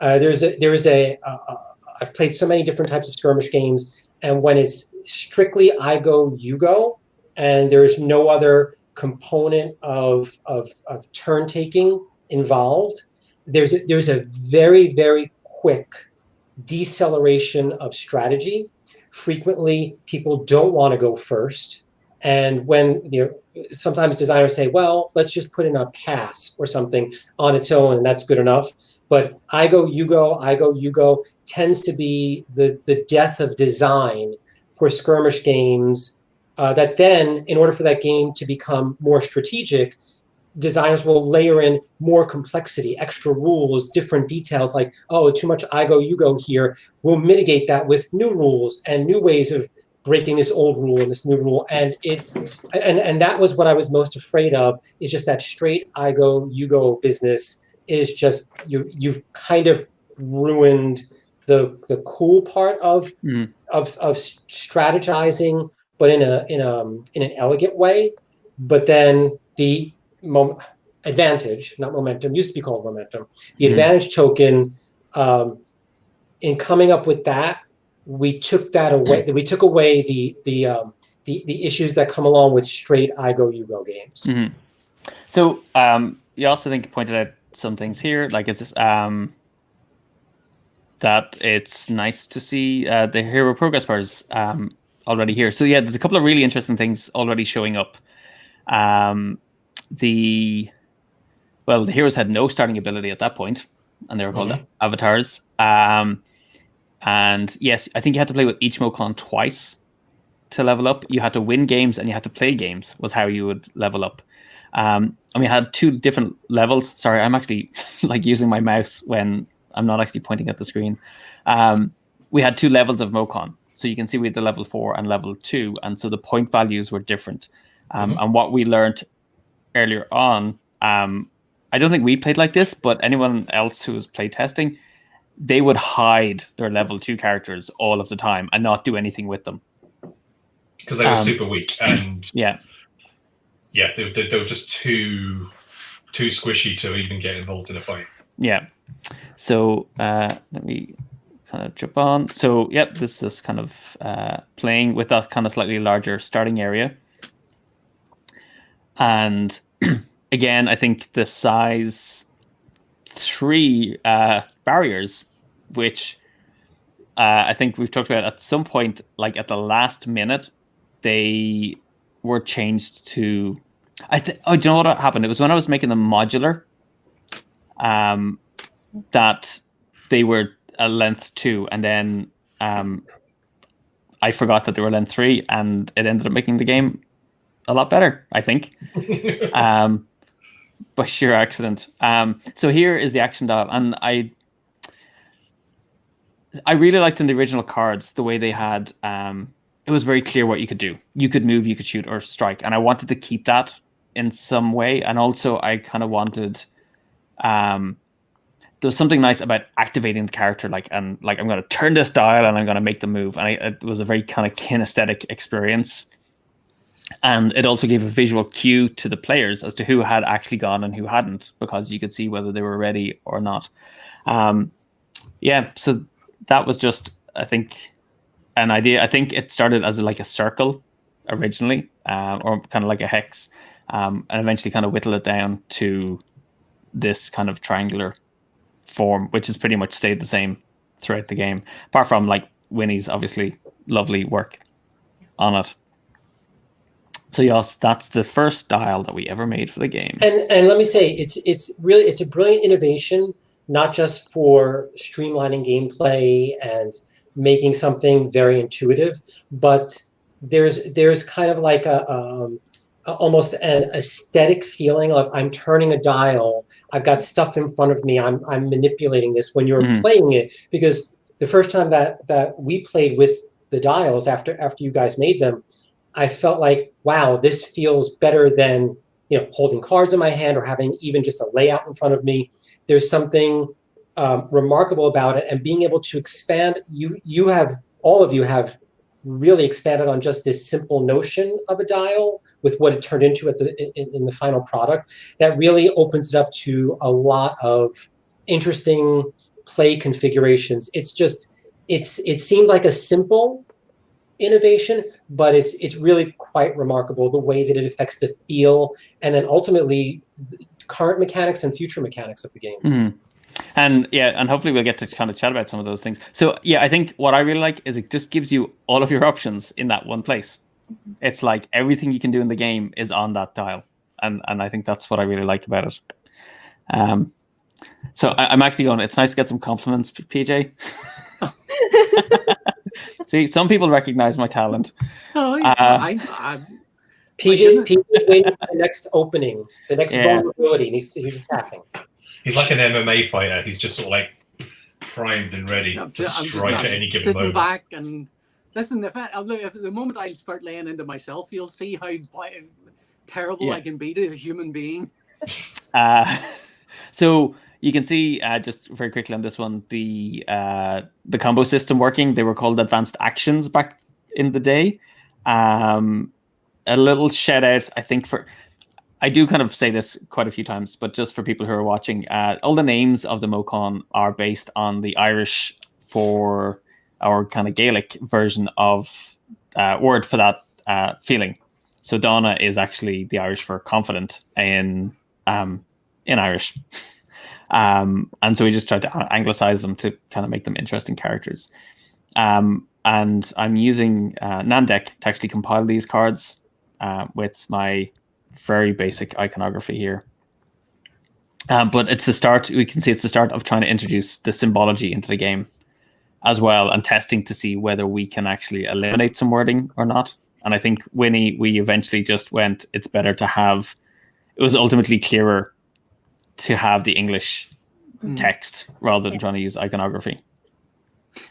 I've played so many different types of skirmish games, and when it's strictly I go, you go, and there's no other component of turn taking involved, there's a very, very quick deceleration of strategy. Frequently, people don't want to go first. And when sometimes designers say, well, let's just put in a pass or something on its own, and that's good enough. But I go, you go tends to be the death of design for skirmish games that then, in order for that game to become more strategic, designers will layer in more complexity, extra rules, different details like, oh, too much I go, you go here. We'll mitigate that with new rules and new ways of breaking this old rule and this new rule. And that was what I was most afraid of, is just that straight I go, you go business is just, you've kind of ruined the cool part of strategizing, but in an elegant way. But then the advantage, not momentum, used to be called momentum. The advantage token, in coming up with that, we took that away. We took away the issues that come along with straight I go, you go games. Mm-hmm. So you also think you pointed out some things here, like it's that it's nice to see the hero progress bars already here. So yeah, there's a couple of really interesting things already showing up. The heroes had no starting ability at that point, and they were called avatars. And yes, I think you had to play with each Mocon twice to level up. You had to win games and you had to play games was how you would level up. And we had 2 different levels. Sorry, I'm actually like using my mouse when I'm not actually pointing at the screen. We had 2 levels of Mocon. So you can see we had the level 4 and level 2. And so the point values were different. And what we learned earlier on, I don't think we played like this, but anyone else who was play testing, they would hide their level 2 characters all of the time and not do anything with them. Because they were super weak. And they were just too too squishy to even get involved in a fight. Yeah. So let me kind of jump on. So yep, this is kind of playing with that kind of slightly larger starting area. And again, I think the size 3 barriers, which I think we've talked about at some point, like at the last minute, they were changed to. Do you know what happened? It was when I was making them modular, that they were a length 2, and then I forgot that they were length 3, and it ended up making the game a lot better, I think. By sheer accident. So here is the action dial, and I really liked in the original cards the way they had. It was very clear what you could do. You could move, you could shoot, or strike, and I wanted to keep that in some way. And also, I kind of wanted. There was something nice about activating the character, I'm going to turn this dial and I'm going to make them move, and it was a very kind of kinesthetic experience. And it also gave a visual cue to the players as to who had actually gone and who hadn't, because you could see whether they were ready or not. So that was just, I think, an idea. I think it started as like a circle originally, or kind of like a hex, and eventually kind of whittled it down to this kind of triangular form, which has pretty much stayed the same throughout the game, apart from like Winnie's obviously lovely work on it. So yes, that's the first dial that we ever made for the game. And let me say, it's a brilliant innovation, not just for streamlining gameplay and making something very intuitive, but there's kind of like almost an aesthetic feeling of I'm turning a dial, I've got stuff in front of me, I'm manipulating this when you're playing it. Because the first time that we played with the dials after you guys made them, I felt like, wow, this feels better than holding cards in my hand or having even just a layout in front of me. There's something remarkable about it, and being able to expand. All of you have really expanded on just this simple notion of a dial with what it turned into in the final product. That really opens it up to a lot of interesting play configurations. It seems like a simple innovation, but it's really quite remarkable the way that it affects the feel and then ultimately the current mechanics and future mechanics of the game. Mm-hmm. And hopefully we'll get to kind of chat about some of those things. So yeah, I think what I really like is it just gives you all of your options in that one place. It's like everything you can do in the game is on that dial, and I think that's what I really like about it. So I'm actually going. It's nice to get some compliments, PJ. See, some people recognize my talent. Oh, yeah. PJ's waiting for the next opening, the next vulnerability. He's attacking. He's like an MMA fighter. He's just sort of like primed and ready to strike at any given moment. Sitting back and listen. If the moment I start laying into myself, you'll see how terrible I can be to a human being. So you can see just very quickly on this one the combo system working. They were called advanced actions back in the day. A little shout out, I think, I do kind of say this quite a few times, but just for people who are watching, all the names of the Mocon are based on the Irish for our kind of Gaelic version of word for that feeling. So Donna is actually the Irish for confident in Irish. And so we just tried to anglicize them to kind of make them interesting characters. And I'm using Nandeck to actually compile these cards with my very basic iconography here. But it's the start. We can see it's the start of trying to introduce the symbology into the game as well, and testing to see whether we can actually eliminate some wording or not. And I think Winnie, we eventually just went, it's better to have, it was ultimately clearer to have the English text rather than trying to use iconography.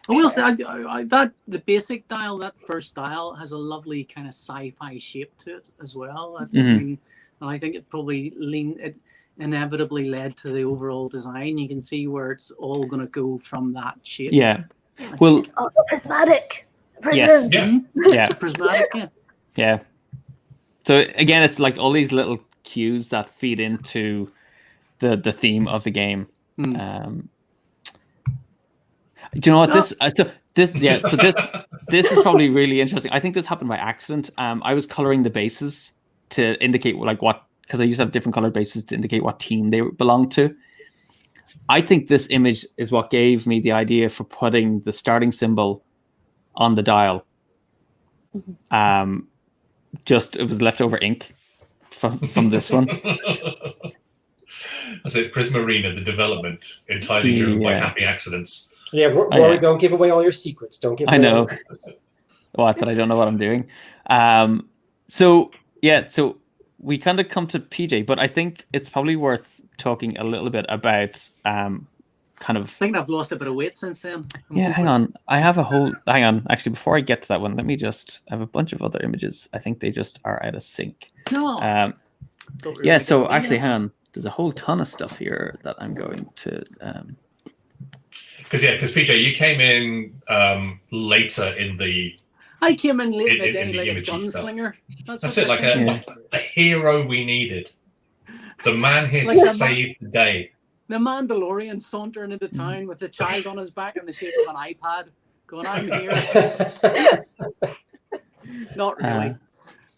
I will say that the basic dial, that first dial, has a lovely kind of sci-fi shape to it as well. That's and I think it probably inevitably led to the overall design. You can see where it's all going to go from that shape. Yeah. Well, prismatic. Yes. Yeah. Prismatic. Yeah. Yeah. So again, it's like all these little cues that feed into the theme of the game. Do you know what this is probably really interesting. I think this happened by accident. I was coloring the bases to indicate like what, because I used to have different colored bases to indicate what team they belonged to. I think this image is what gave me the idea for putting the starting symbol on the dial. Just, it was leftover ink from this one. I say Prisma Arena, the development entirely driven by happy accidents. Yeah, Rory, don't give away all your secrets. Don't give away. I know. All your secrets. What, that I don't know what I'm doing. So we kind of come to PJ, but I think it's probably worth talking a little bit about kind of. I think I've lost a bit of weight since then. Hang on. Hang on. Actually, before I get to that one, let me just have a bunch of other images. I think they just are out of sync. No. So actually, hang on. There's a whole ton of stuff here that I'm going to. Because PJ, you came in later in the. I came in late in the day like a gunslinger. Stuff. That's it, like a hero we needed. The man here to save the day. The Mandalorian sauntering into town with the child on his back in the shape of an iPad, going, "I'm here." Not really.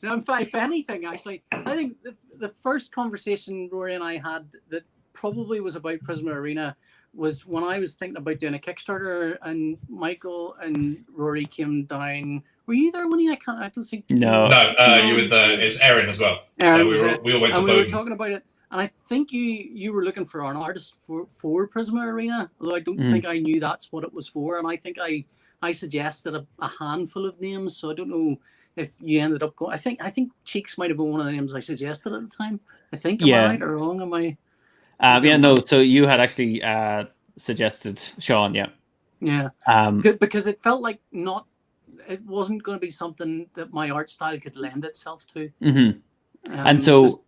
No, in fact, if anything, actually, I think the first conversation Rory and I had that probably was about Prisma Arena was when I was thinking about doing a Kickstarter, and Michael and Rory came down. Were you there, Winnie? I don't think. No, you were there. It's Erin as well. Erin we all went to Bowden. We were talking about it, and I think you were looking for an artist for Prisma Arena, although I don't think I knew that's what it was for. And I think I suggested a handful of names, so I don't know if you ended up going. I think Cheeks might have been one of the names I suggested at the time. I think. Am I right or wrong? Am I? No. So you had actually suggested Sean, Yeah. Good, because it felt like it wasn't going to be something that my art style could lend itself to. Mm-hmm. And so,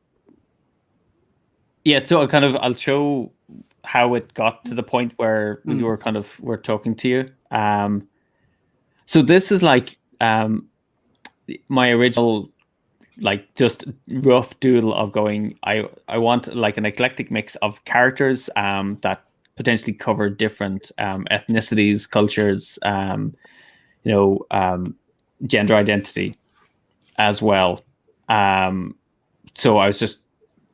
I'll show how it got to the point where we were talking to you. So this is like my original, like, just rough doodle of going, I want like an eclectic mix of characters that potentially cover different ethnicities, cultures, gender identity as well. So I was just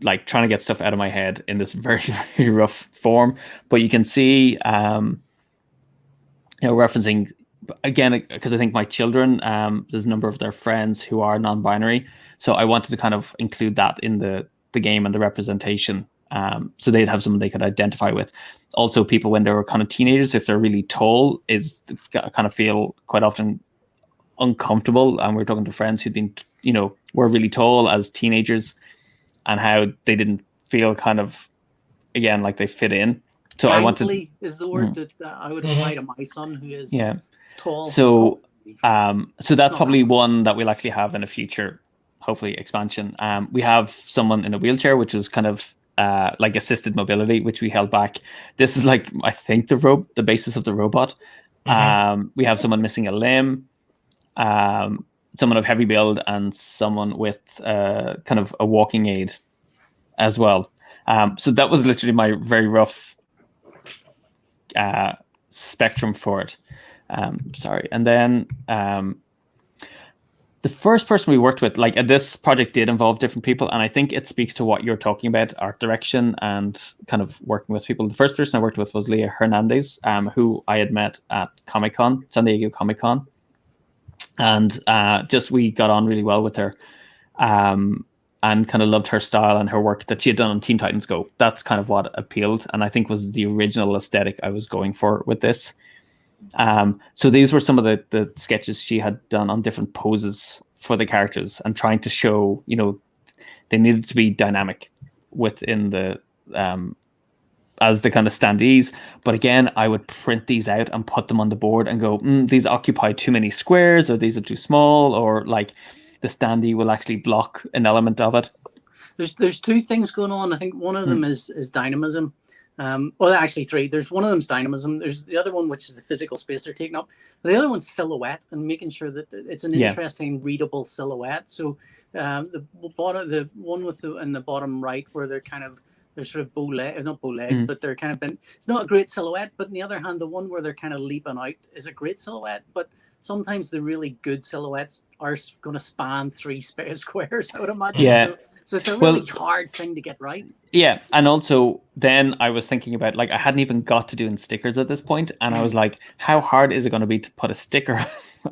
like trying to get stuff out of my head in this very, very rough form, but you can see, referencing again, because I think my children, there's a number of their friends who are non-binary. So I wanted to kind of include that in the game and the representation. So they'd have someone they could identify with. Also, people when they were kind of teenagers, if they're really tall, kind of feel quite often uncomfortable. And we're talking to friends who'd been, were really tall as teenagers, and how they didn't feel kind of, again, like they fit in. So I wanted is the word that I would apply to my son, who is tall. So that's probably one that we'll actually have in a future, hopefully, expansion. We have someone in a wheelchair, which is kind of like assisted mobility, which we held back. This is like, I think the basis of the robot. We have someone missing a limb, someone of heavy build, and someone with kind of a walking aid as well. So that was literally my very rough spectrum for it. Sorry. And then the first person we worked with, like this project did involve different people, and I think it speaks to what you're talking about, art direction and kind of working with people. The first person I worked with was Leah Hernandez, who I had met at Comic-Con, San Diego Comic-Con. And we got on really well with her, and kind of loved her style and her work that she had done on Teen Titans Go. That's kind of what appealed, and I think was the original aesthetic I was going for with this. So these were some of the sketches she had done on different poses for the characters, and trying to show, they needed to be dynamic within the as the kind of standees. But again, I would print these out and put them on the board and go, these occupy too many squares, or these are too small, or like the standee will actually block an element of it. There's two things going on. I think one of them is dynamism. Well, actually three. There's one of them's dynamism. There's the other one, which is the physical space they're taking up. The other one's silhouette, and making sure that it's an interesting, readable silhouette. So the one in the bottom right, where they're kind of they're sort of not bow leg, but they're kind of been. It's not a great silhouette, but on the other hand, the one where they're kind of leaping out is a great silhouette. But sometimes the really good silhouettes are going to span 3 squares, I would imagine. Yeah. So it's a really hard thing to get right. Yeah, and also then I was thinking about, like, I hadn't even got to doing stickers at this point, and I was like, how hard is it going to be to put a sticker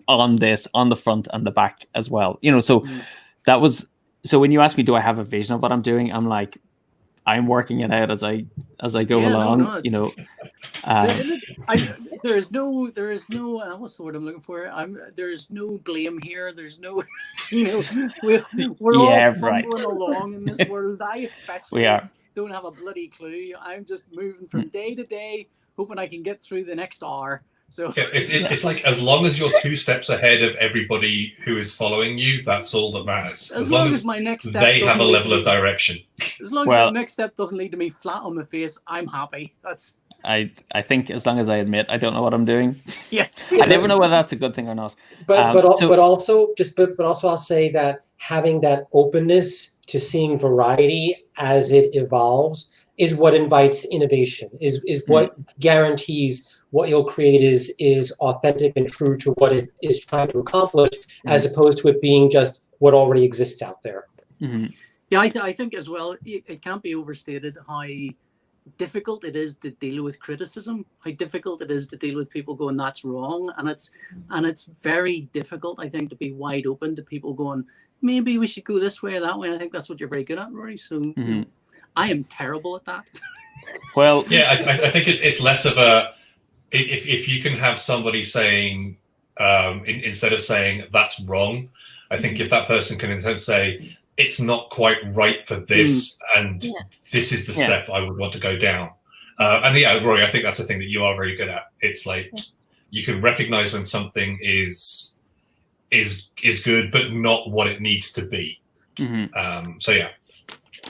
on this, on the front and the back as well? You know, so that was, so when you ask me, do I have a vision of what I'm doing? I'm like, I'm working it out as I go along. You know, there is no what's the word I'm looking for? There is no blame here. There's no, we're all fumbling along in this world. I especially don't have a bloody clue. I'm just moving from day to day, hoping I can get through the next hour. So it's like, as long as you're 2 steps ahead of everybody who is following you, that's all that matters. As long as my next step they have a level of direction. As long as the next step doesn't lead to me flat on my face, I'm happy. That's. I think as long as I admit I don't know what I'm doing. Yeah. I never know whether that's a good thing or not. But also I'll say that having that openness to seeing variety as it evolves is what invites innovation. Is what guarantees what you'll create is authentic and true to what it is trying to accomplish, as opposed to it being just what already exists out there. Yeah, I think as well, it can't be overstated how difficult it is to deal with criticism, how difficult it is to deal with people going, that's wrong. And it's very difficult, I think, to be wide open to people going, maybe we should go this way or that way. And I think that's what you're very good at, Rory. So I am terrible at that. Well, yeah, I think it's less of a, if you can have somebody saying, instead of saying that's wrong, I think if that person can instead say, it's not quite right for this, and this is the step I would want to go down. And yeah, Rory, I think that's the thing that you are very good at. It's like, you can recognize when something is good, but not what it needs to be. So yeah.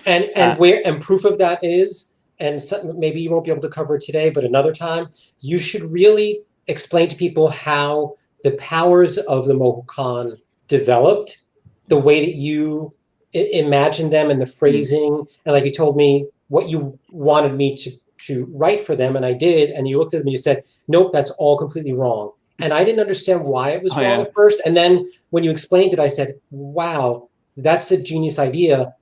And proof of that is, and maybe you won't be able to cover it today, but another time, you should really explain to people how the powers of the Mohokan developed, the way that you imagined them and the phrasing. And like you told me what you wanted me to write for them, and I did, and you looked at them and you said, nope, that's all completely wrong. And I didn't understand why it was wrong at first. And then when you explained it, I said, wow, that's a genius idea.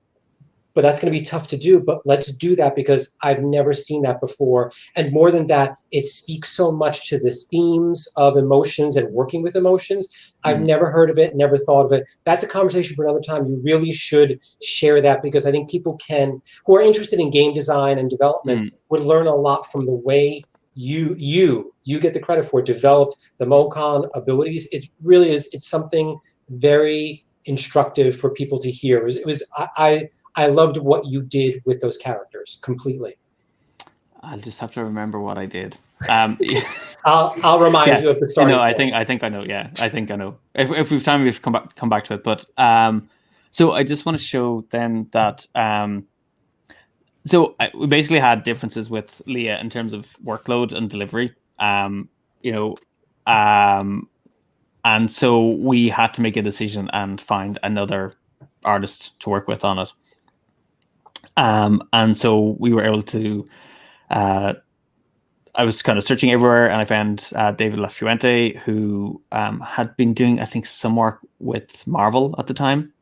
But that's going to be tough to do. But let's do that because I've never seen that before. And more than that, it speaks so much to the themes of emotions and working with emotions. I've never heard of it, never thought of it. That's a conversation for another time. You really should share that, because I think people who are interested in game design and development would learn a lot from the way you get the credit for it, developed the Mohokan abilities. It really is. It's something very instructive for people to hear. I loved what you did with those characters completely. I'll just have to remember what I did. I'll remind you of the starting point. I think I know. Yeah, I think I know. If we've time, we've come back to it. But so I just want to show then that we basically had differences with Leah in terms of workload and delivery. And so we had to make a decision and find another artist to work with on it. And so we were able to, I was kind of searching everywhere, and I found David LaFuente, who had been doing, I think, some work with Marvel at the time.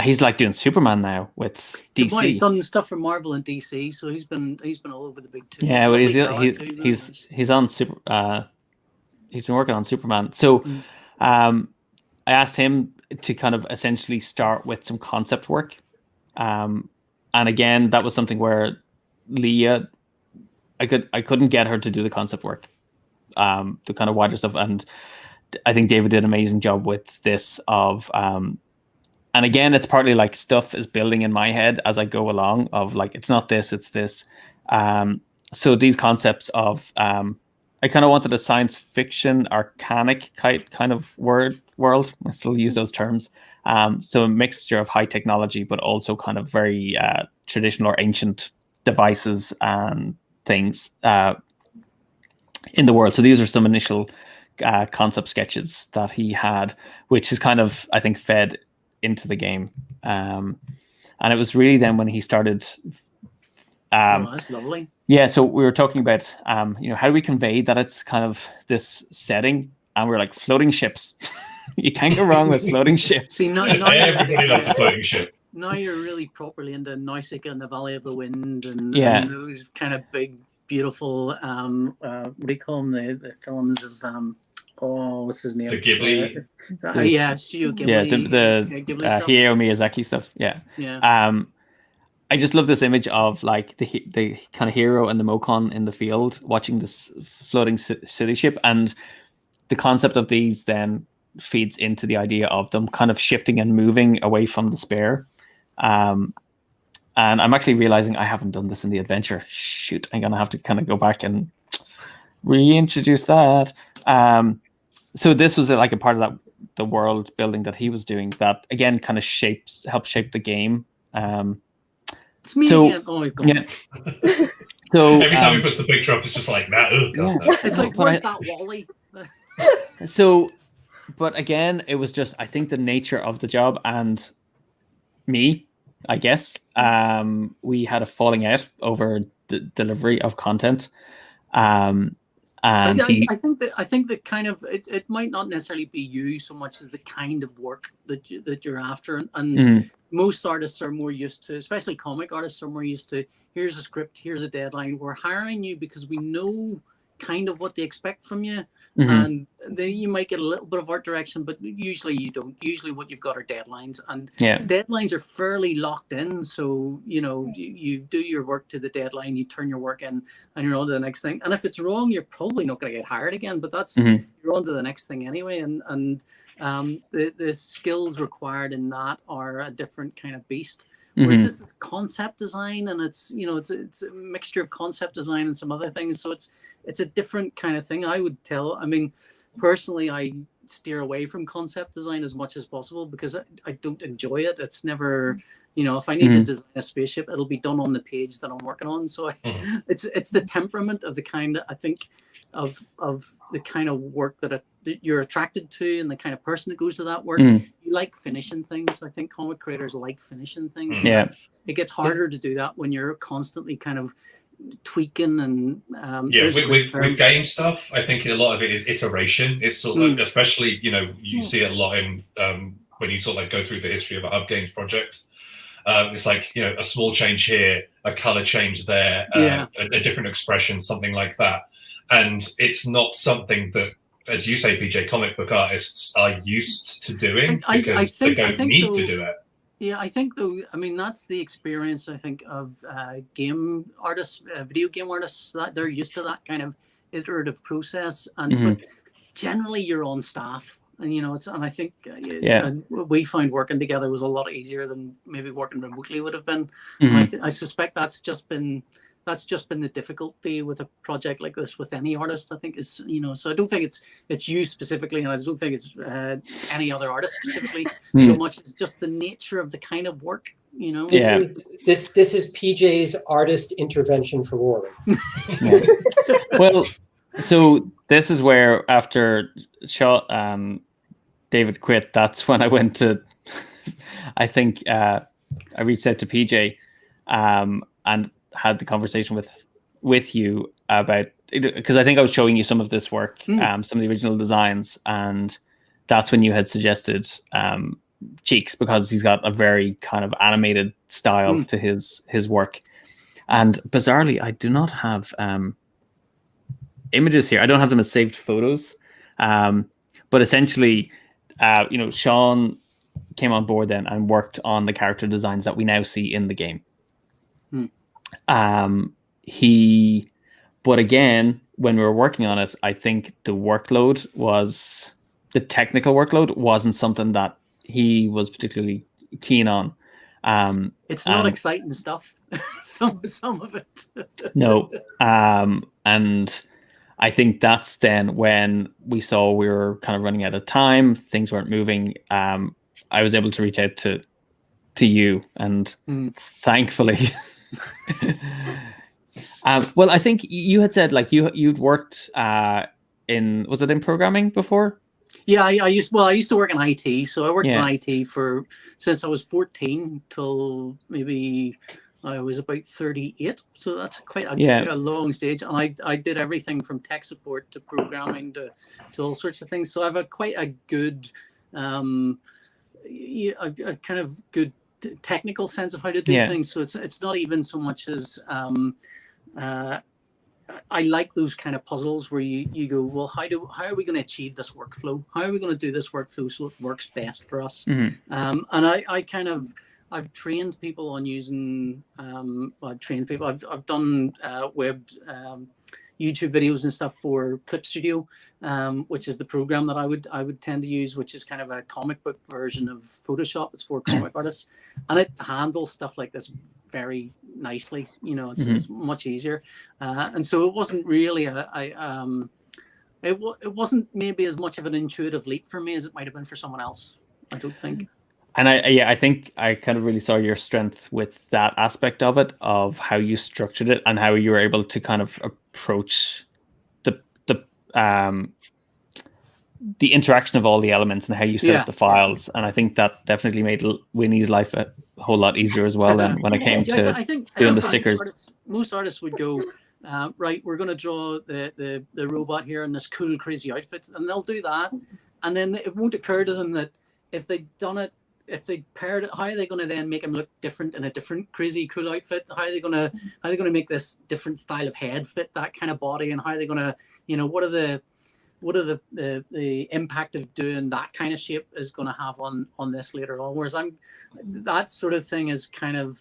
He's like doing Superman now with DC. Well, he's done stuff for Marvel and DC, so he's been all over the big two. Yeah, but he's on super. He's been working on Superman. So I asked him to kind of essentially start with some concept work. And again, that was something where Leah, I couldn't get her to do the concept work, the kind of wider stuff. And I think David did an amazing job with this and again, it's partly like stuff is building in my head as I go along of like, it's not this, it's this. So these concepts of, I kind of wanted a science fiction, arcanic kind of world. I still use those terms. So a mixture of high technology, but also kind of very traditional or ancient devices and things in the world. So these are some initial concept sketches that he had, which is kind of, I think, fed into the game. And it was really then when he started That's lovely. Yeah, so we were talking about, how do we convey that it's kind of this setting, and we're like floating ships. You can't go wrong with floating ships. See, now Everybody loves a floating ship. Now you're really properly into Nausicaa and the Valley of the Wind and those kind of big, beautiful, what do you call them? The films of, what's his name? The Ghibli. Studio Ghibli. Yeah, the Ghibli stuff. Hayao Miyazaki stuff. Yeah. Yeah. I just love this image of like the kind of hero and the Mokon in the field watching this floating city ship, and the concept of these then feeds into the idea of them kind of shifting and moving away from the spare. And I'm actually realizing I haven't done this in the adventure. Shoot, I'm gonna have to kind of go back and reintroduce that. So this was like a part of that, the world building that he was doing, that again kind of helped shape the game. It's me again. Oh, God. Yeah. So every time he puts the picture up, it's just like that. Oh, God, no. It's like, where's that Wally? So, but again, it was just, I think, the nature of the job and me, I guess. We had a falling out over the delivery of content. And I think that kind of it might not necessarily be you so much as the kind of work that you're after, and most artists are more used to, especially comic artists are more used to, here's a script, here's a deadline, we're hiring you because we know kind of what they expect from you, and then you might get a little bit of art direction, but usually you don't. Usually what you've got are deadlines, and deadlines are fairly locked in, so you do your work to the deadline, you turn your work in, and you're on to the next thing. And if it's wrong, you're probably not going to get hired again, but that's you're on to the next thing anyway. And the skills required in that are a different kind of beast. Whereas this is concept design, and it's a mixture of concept design and some other things. So it's a different kind of thing. I would tell. I mean, personally, I steer away from concept design as much as possible because I don't enjoy it. It's never, if I need to design a spaceship, it'll be done on the page that I'm working on. So it's the temperament of the kind, I think, of the kind of work that you're attracted to, and the kind of person that goes to that work. You like finishing things. I think comic creators like finishing things. Yeah, it gets harder to do that when you're constantly kind of tweaking and with game stuff. I think a lot of it is iteration. It's sort of especially you see it a lot in when you sort of like go through the history of a Hub Games project. It's like a small change here, a color change there, a different expression, something like that. And it's not something that, as you say, PJ, comic book artists are used to doing because they don't need to do it. Yeah, I think though, I mean, that's the experience, I think, of game artists, video game artists, that they're used to that kind of iterative process. And but generally you're on staff, and and I think we found working together was a lot easier than maybe working remotely would have been. And I suspect that's just been the difficulty with a project like this with any artist, I think, is so I don't think it's you specifically, and I don't think it's any other artist specifically so much. It's just the nature of the kind of work, This is PJ's artist intervention for Warren. Well, so this is where after David quit, that's when I went to I think I reached out to PJ and had the conversation with you about, because I think I was showing you some of this work, some of the original designs, and that's when you had suggested Cheeks, because he's got a very kind of animated style to his work. And bizarrely, I do not have images here. I don't have them as saved photos, but essentially, Sean came on board then and worked on the character designs that we now see in the game. But again, when we were working on it, I think the technical workload wasn't something that he was particularly keen on. It's not exciting stuff. some of it. No. And I think that's then when we saw we were kind of running out of time, things weren't moving. I was able to reach out to you, and thankfully. Well, I think you had said like you'd worked was it in programming before? Yeah, I used to work in IT, so I worked in IT since I was 14 till maybe I was about 38, so that's quite a long stage. And I did everything from tech support to programming to all sorts of things. So I have quite a good, a kind of good technical sense of how to do things. So it's not even so much as I like those kind of puzzles where you go, well, how are we going to achieve this workflow? How are we going to do this workflow so it works best for us? And I've trained people on using. I've done web YouTube videos and stuff for Clip Studio, which is the program that I would tend to use, which is kind of a comic book version of Photoshop. It's for comic artists, and it handles stuff like this very nicely. It's much easier, and so it wasn't really it wasn't maybe as much of an intuitive leap for me as it might have been for someone else. I don't think. And I think I kind of really saw your strength with that aspect of it, of how you structured it and how you were able to kind of approach the interaction of all the elements and how you set up the files. And I think that definitely made Winnie's life a whole lot easier as well. Then when it came to doing the stickers, most artists would go, right, we're going to draw the robot here in this cool, crazy outfit, and they'll do that, and then it won't occur to them that if they'd done it. If they paired it, how are they going to then make him look different in a different crazy cool outfit? How are they going to make this different style of head fit that kind of body? And how are they going to, what are the impact of doing that kind of shape is going to have on this later on? Whereas that sort of thing is kind of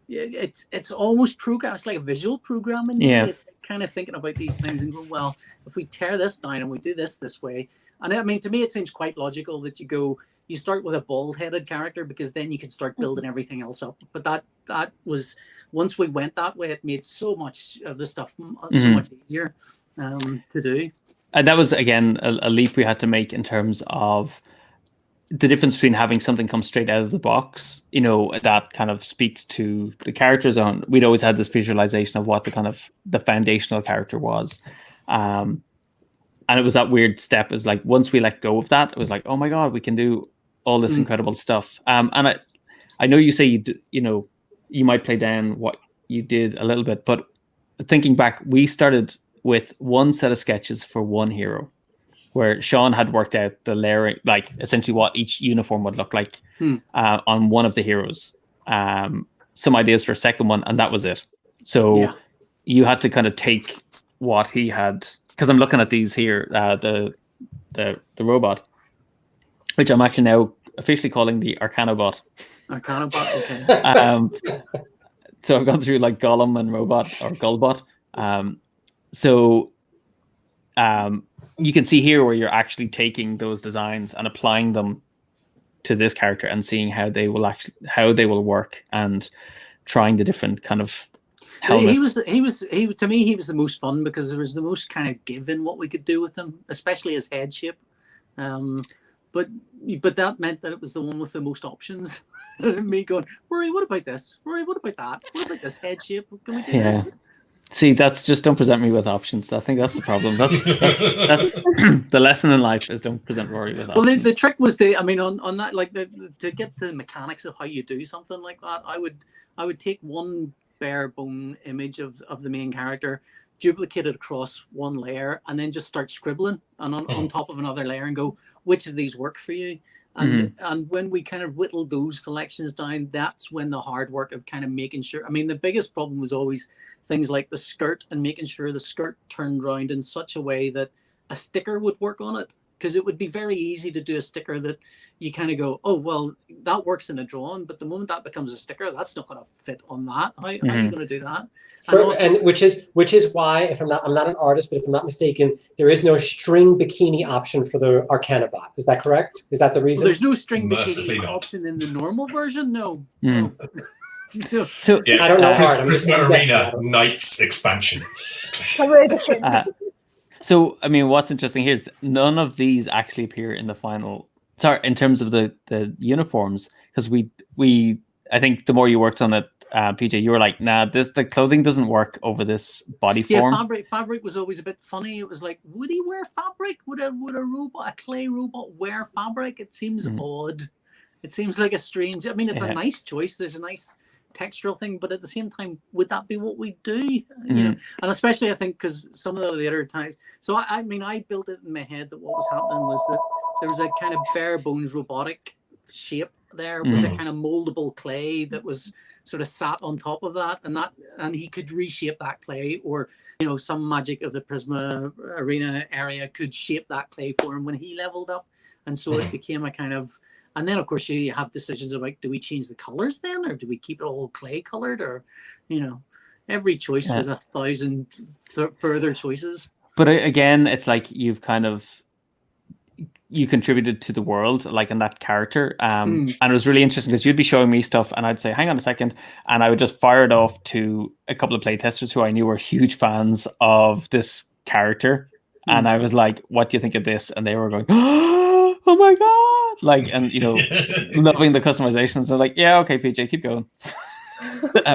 it's almost program. It's like a visual programming. Yeah. It's kind of thinking about these things and go, well, if we tear this down and we do this way, and I mean, to me, it seems quite logical that you start with a bald-headed character because then you can start building everything else up. But that was, once we went that way, it made so much of the stuff so much easier to do. And that was, again, a leap we had to make in terms of the difference between having something come straight out of the box, that kind of speaks to the characters on. We'd always had this visualization of what the foundational character was. And it was that weird step. Is like, once we let go of that, it was like, oh my God, we can do all this incredible stuff. And I know you say you might play down what you did a little bit, but thinking back, we started with one set of sketches for one hero, where Sean had worked out the layering, like essentially what each uniform would look like on one of the heroes. Some ideas for a second one, and that was it. So you had to kind of take what he had, because I'm looking at these here, the robot, which I'm actually now officially calling the Arcanobot. Arcanobot, okay. So I've gone through like Gollum and Robot or Gullbot. So you can see here where you're actually taking those designs and applying them to this character and seeing how they will work and trying the different kind of helmets. To me, he was the most fun because there was the most kind of give in what we could do with him, especially his head shape. But that meant that it was the one with the most options. Me going, Rory, what about this? Rory, what about that? What about this head shape? Can we do this? See, that's just, don't present me with options. I think that's the problem. That's the lesson in life, is don't present Rory with options. Well, the trick was on that, like to get the mechanics of how you do something like that. I would take one bare bone image of the main character, duplicate it across one layer, and then just start scribbling on top of another layer and go, which of these work for you? And when we kind of whittled those selections down, that's when the hard work of kind of making sure. I mean, the biggest problem was always things like the skirt and making sure the skirt turned around in such a way that a sticker would work on it. Because it would be very easy to do a sticker that you kind of go, oh, well, that works in a drawing, but the moment that becomes a sticker, that's not going to fit on that. How are you going to do that? And which is why, I'm not an artist, but if I'm not mistaken, there is no string bikini option for the Arcanobot. Is that correct? Is that the reason? Well, there's no string bikini option in the normal version. No. No. So I don't know. Prisma Arena Knights expansion. So, I mean, what's interesting here is none of these actually appear in the final. Sorry, in terms of the uniforms, because I think the more you worked on it, PJ, you were like, nah, the clothing doesn't work over this body form. Yeah, fabric was always a bit funny. It was like, would he wear fabric? Would a clay robot wear fabric? It seems odd. It seems like a strange. I mean, it's a nice choice. There's a nice textural thing, but at the same time, would that be what we do? You know, and especially I think because some of the later times. So I mean, I built it in my head that what was happening was that there was a kind of bare bones robotic shape there with a kind of moldable clay that was sort of sat on top of that, and he could reshape that clay, or you know, some magic of the Prisma Arena area could shape that clay for him when he leveled up, and so it became a kind of. And then, of course, you have decisions about, do we change the colors then, or do we keep it all clay colored, or, you know, every choice was 1,000 further choices. But again, it's like you contributed to the world, like in that character. And it was really interesting because you'd be showing me stuff and I'd say, hang on a second. And I would just fire it off to a couple of playtesters who I knew were huge fans of this character. And I was like, what do you think of this? And they were going, oh my God. Like, and, you know, loving the customizations. So like, yeah, okay, PJ, keep going.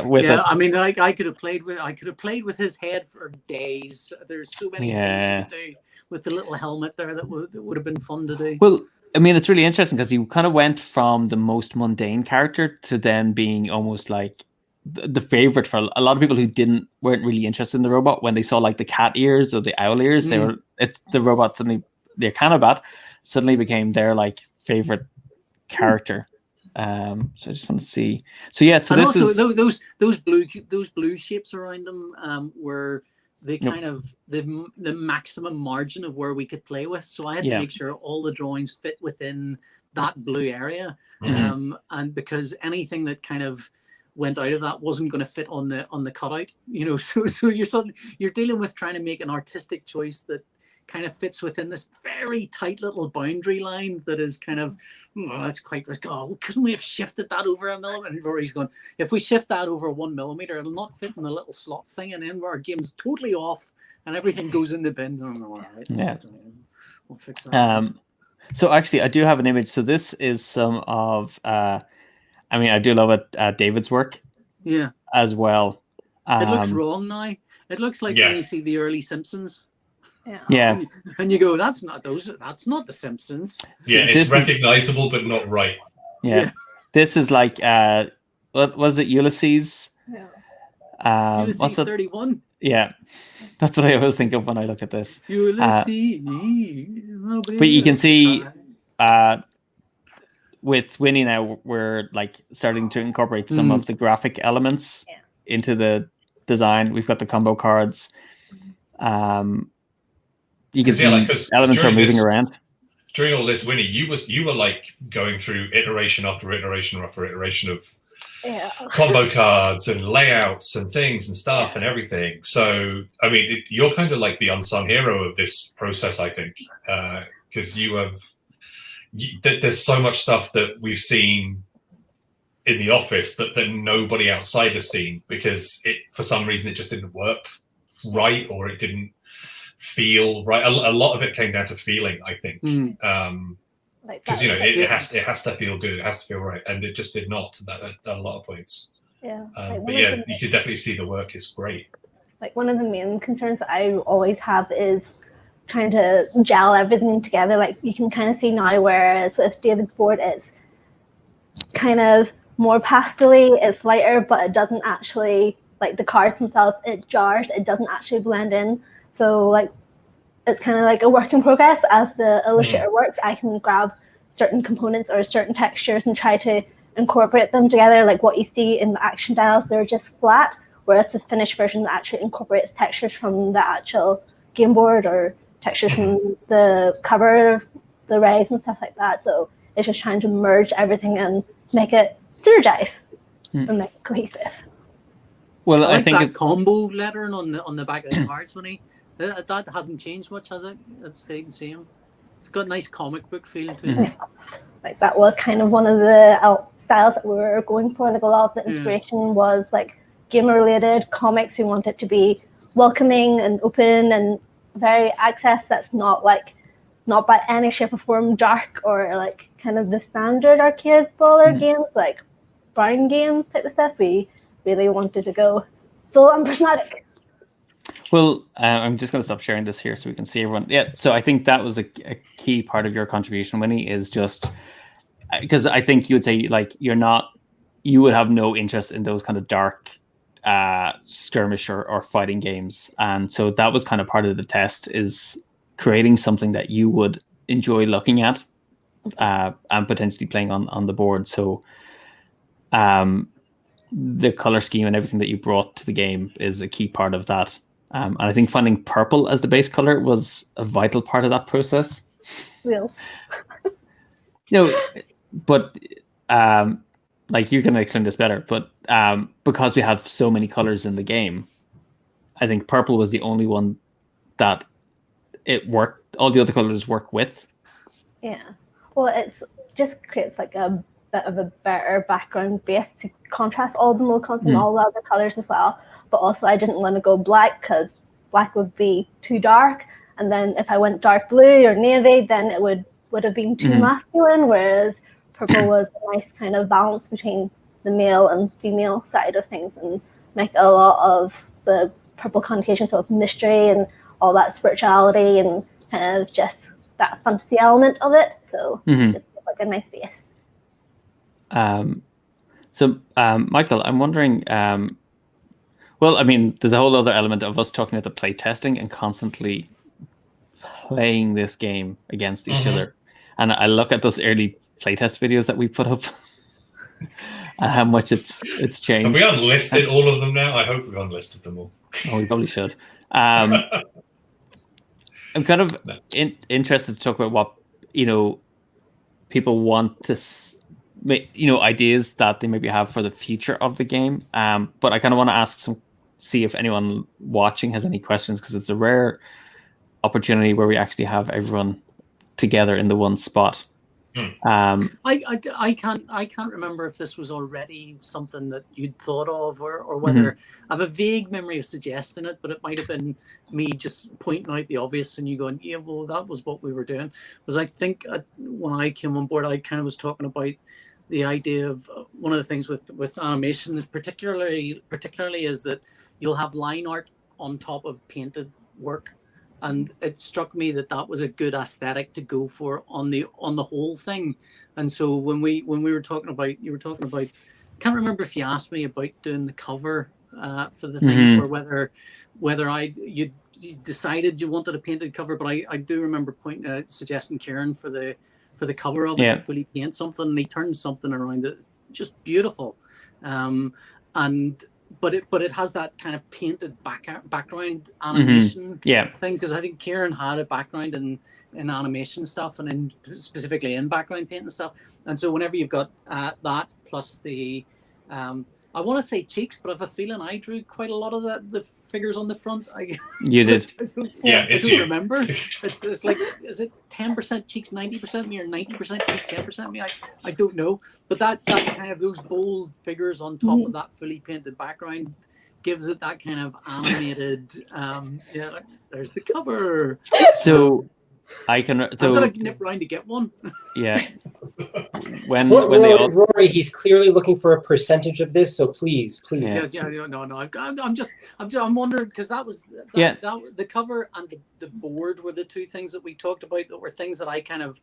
With it. I mean, like I could have played with his head for days. There's so many things you do with the little helmet there that would have been fun to do. Well, I mean, it's really interesting because you kind of went from the most mundane character to then being almost like the favorite for a lot of people who weren't really interested in the robot. When they saw like the cat ears or the owl ears, the robot suddenly, the Canabat suddenly became their like favorite character. So I just want to see. So yeah, so and this also, is those blue shapes around them were the kind of the maximum margin of where we could play with. So I had to make sure all the drawings fit within that blue area, and because anything that kind of went out of that wasn't going to fit on the cutout, you know. So you're dealing with trying to make an artistic choice that kind of fits within this very tight little boundary line that is kind of, that's quite like, oh, couldn't we have shifted that over a millimeter? Or he's going, if we shift that over 1 millimeter, it'll not fit in the little slot thing, and then our game's totally off and everything goes in the bin. All right, we'll fix that. So actually, I do have an image. So this is some of, I mean, I do love it, David's work. Yeah. As well. It looks wrong now. It looks like when you see the early Simpsons. Yeah. And you go, that's not the Simpsons. Yeah, it's recognizable but not right. Yeah. This is like what was it, Ulysses? Yeah. Ulysses 31. Yeah. That's what I always think of when I look at this. Ulysses. But you can see with Winnie now, we're like starting to incorporate some of the graphic elements into the design. We've got the combo cards. You can see elements are moving around. During all this, Winnie, you were like going through iteration after iteration after iteration of combo cards and layouts and things and stuff and everything. So, I mean, you're kind of like the unsung hero of this process, I think, because there's so much stuff that we've seen in the office, but that nobody outside has seen because for some reason it just didn't work right, or it didn't feel right. A lot of it came down to feeling, I think, because it has to feel good, it has to feel right, and it just did not at a lot of points. But yeah, you could definitely see the work is great. Like one of the main concerns that I always have is trying to gel everything together. Like you can kind of see now, whereas with David's board it's kind of more pastel-y, it's lighter, but it doesn't actually, like the cards themselves, it jars, it doesn't actually blend in. So like it's kind of like a work in progress. As the illustrator works, I can grab certain components or certain textures and try to incorporate them together. Like what you see in the action dials, they're just flat, whereas the finished version actually incorporates textures from the actual game board or textures from the cover, the rays and stuff like that. So it's just trying to merge everything and make it synergize and make it cohesive. Well, I think that that combo lettering on the back of the cards, Winnie, that hasn't changed much, has it? It's stayed the same. It's got a nice comic book feel to it. Like that was kind of one of the styles that we were going for. Like a lot of the inspiration was like gamer related comics. We want it to be welcoming and open and very access that's not by any shape or form dark or like kind of the standard arcade brawler games, like Brown games type of stuff. We really wanted to go full on prismatic. Well, I'm just going to stop sharing this here so we can see everyone. Yeah, so I think that was a key part of your contribution, Winnie, is just because I think you would say like you you would have no interest in those kind of dark skirmish or fighting games, and so that was kind of part of the test, is creating something that you would enjoy looking at and potentially playing on the board. So the color scheme and everything that you brought to the game is a key part of that. And I think finding purple as the base color was a vital part of that process. Real. But like, you can explain this better, but because we have so many colors in the game, I think purple was the only one that it worked. All the other colors work with. Yeah. Well, it's just creates like a bit of a better background base to contrast all the modes and all the other colors as well. But also, I didn't want to go black because black would be too dark, and then if I went dark blue or navy, then it would have been too masculine. Whereas purple was a nice kind of balance between the male and female side of things, and make a lot of the purple connotations of mystery and all that spirituality and kind of just that fantasy element of it. So just like a nice base. So Michael, I'm wondering, well, I mean, there's a whole other element of us talking about the play testing and constantly playing this game against each other. And I look at those early playtest videos that we put up and how much it's changed. Have we unlisted all of them now? I hope we've unlisted them all. Oh, we probably should. I'm kind of interested to talk about what, people want to ideas that they maybe have for the future of the game. But I kind of want to see if anyone watching has any questions, because it's a rare opportunity where we actually have everyone together in the one spot. I can't remember if this was already something that you'd thought of, or whether I have a vague memory of suggesting it, but it might have been me just pointing out the obvious and you going, yeah, well, that was what we were doing. Was I think when I came on board, I kind of was talking about the idea of one of the things with animation, particularly is that you'll have line art on top of painted work. And it struck me that was a good aesthetic to go for on the whole thing. And so when we were talking about, you were talking about, I can't remember if you asked me about doing the cover for the thing, or whether you decided you wanted a painted cover. But I do remember suggesting Kieran for the cover of it to fully paint something, and he turned something around it just beautiful. But it has that kind of painted background animation thing, because I think Kieran had a background in animation stuff, and specifically in background painting stuff. And so whenever you've got that plus the I want to say cheeks, but I have a feeling I drew quite a lot of the figures on the front. You did. I don't remember. It's like, is it 10% cheeks, 90% me, or 90% cheeks, 10% me? I don't know. But that kind of, those bold figures on top of that fully painted background gives it that kind of animated. There's the cover. So I'm gonna nip round to get one. Yeah. Rory, he's clearly looking for a percentage of this, so please. Yeah, no. I'm wondering, because that was the cover and the board were the two things that we talked about that were things that I kind of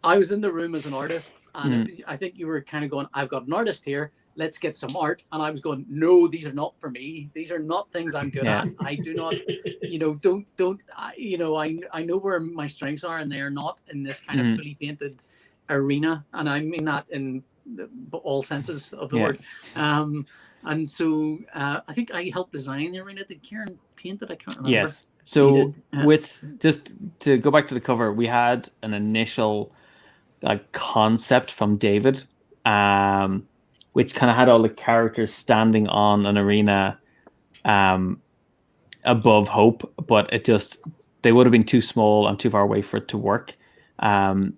I was in the room as an artist, and I think you were kind of going, I've got an artist here, let's get some art. And I was going, no, these are not for me. These are not things I'm good at. I do not, I know where my strengths are, and they are not in this kind of fully painted arena. And I mean that in all senses of the word. And so I think I helped design the arena. Did Kieran paint it? I can't remember. Yes. So with, just to go back to the cover, we had an initial concept from David, which kind of had all the characters standing on an arena above Hope, but they would have been too small and too far away for it to work. And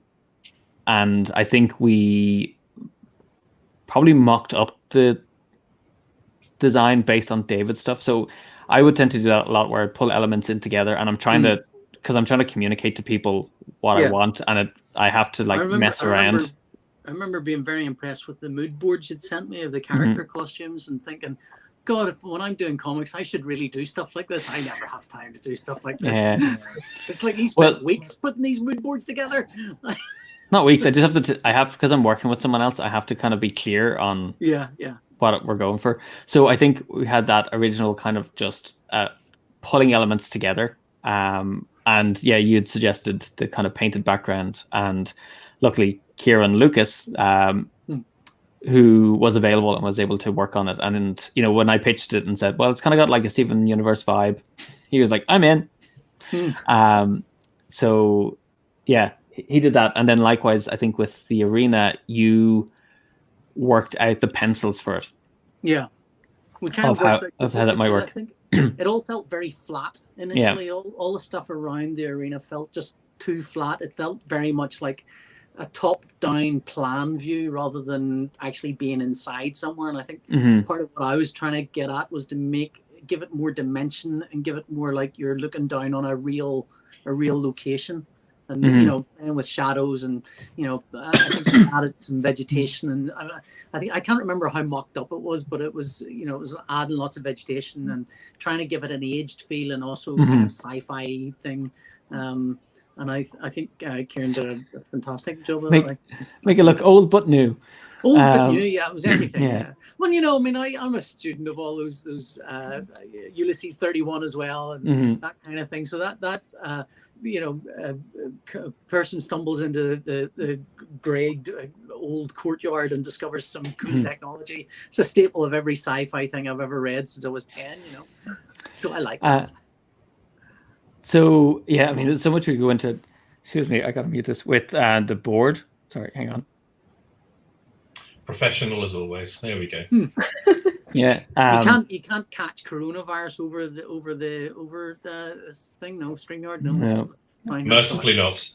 I think we probably mocked up the design based on David's stuff. So I would tend to do that a lot, where I pull elements in together, and I'm trying to communicate to people what I want, and I have to mess around. I remember being very impressed with the mood boards you'd sent me of the character costumes, and thinking, God, when I'm doing comics, I should really do stuff like this. I never have time to do stuff like this. Yeah. It's like he spent weeks putting these mood boards together. Not weeks. I just have to. I have because I'm working with someone else. I have to kind of be clear on what we're going for. So I think we had that original kind of just pulling elements together. And yeah, you had suggested the kind of painted background, and luckily Kieran Lucas, who was available and was able to work on it. And you know, when I pitched it and said, well, it's kind of got like a Steven Universe vibe, he was like, I'm in. So yeah, he did that. And then likewise, I think with the arena, you worked out the pencils for it. Yeah. We kind of how that might work. I think it all felt very flat initially. Yeah. All the stuff around the arena felt just too flat. It felt very much like a top-down plan view rather than actually being inside somewhere. And I think part of what I was trying to get at was to give it more dimension and give it more like you're looking down on a real location. And you know, and with shadows, and you know, I think we added some vegetation, and I can't remember how mocked up it was, but it was, you know, it was adding lots of vegetation and trying to give it an aged feel and also kind of sci-fi thing. And I think Kieran did a fantastic job of it. Make it look old but new. Old but new, yeah, it was everything. Yeah. Well, you know, I mean, I'm a student of all those Ulysses 31 as well, and that kind of thing. So that you know, person stumbles into the grey old courtyard and discovers some cool technology. It's a staple of every sci-fi thing I've ever read since I was 10. You know, so I like that. So yeah, I mean, there's so much we go into. Excuse me, I gotta mute this with the board. Sorry, hang on. Professional as always. There we go. Yeah, you can't catch coronavirus over this thing. No, StreamYard. No, it's fine. Mercifully not.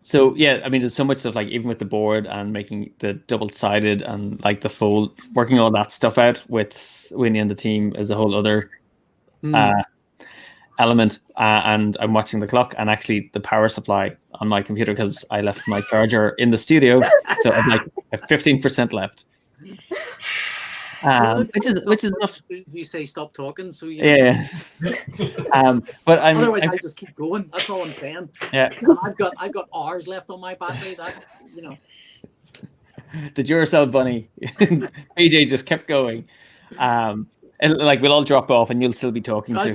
So yeah, I mean, there's so much stuff, like even with the board and making the double-sided and like the fold, working all that stuff out with Winnie and the team is a whole other element. And I'm watching the clock and actually the power supply on my computer because I left my charger in the studio, so I'm like 15% left. Which is enough. You say stop talking, so yeah. But otherwise I'll just keep going. That's all I'm saying. Yeah. And I've got hours left on my battery. That, you know. The Duracell bunny, PJ just kept going. And like we'll all drop off, and you'll still be talking to her.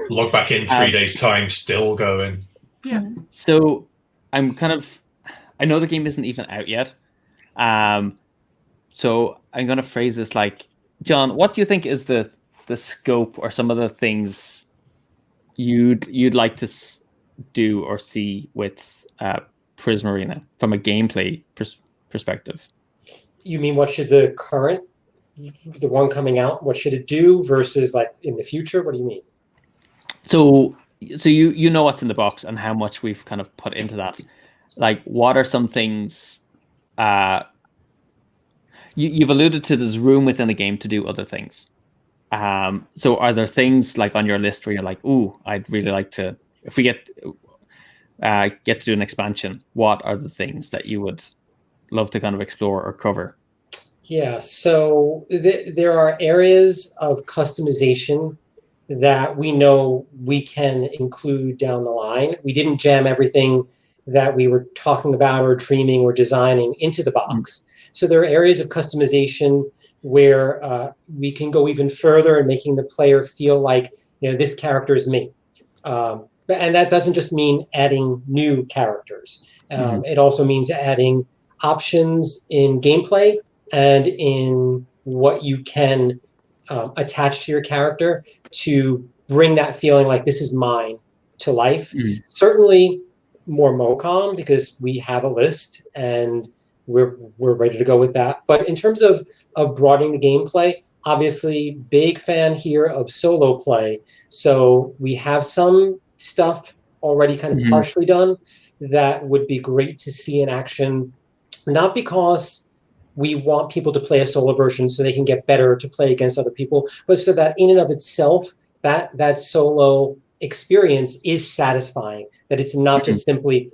Log back in 3 days' time, still going. Yeah. So I'm I know the game isn't even out yet. So I'm going to phrase this like, John, what do you think is the scope or some of the things you'd like to do or see with Prisma Arena from a gameplay perspective? You mean what should the one coming out, what should it do versus like in the future? What do you mean? So you know what's in the box and how much we've kind of put into that. Like, what are some things? You've alluded to there's room within the game to do other things. So are there things like on your list where you're like, ooh, I'd really like to, if we get to do an expansion, what are the things that you would love to kind of explore or cover? Yeah, so there are areas of customization that we know we can include down the line. We didn't jam everything that we were talking about or dreaming or designing into the box. So there are areas of customization where we can go even further in making the player feel like, you know, this character is me. And that doesn't just mean adding new characters. It also means adding options in gameplay and in what you can attach to your character to bring that feeling like this is mine to life. Certainly more MoCom because we have a list and we're ready to go with that. But in terms of broadening the gameplay, obviously big fan here of solo play. So we have some stuff already kind of partially done that would be great to see in action, not because we want people to play a solo version so they can get better to play against other people, but so that in and of itself, that solo experience is satisfying, that it's not just simply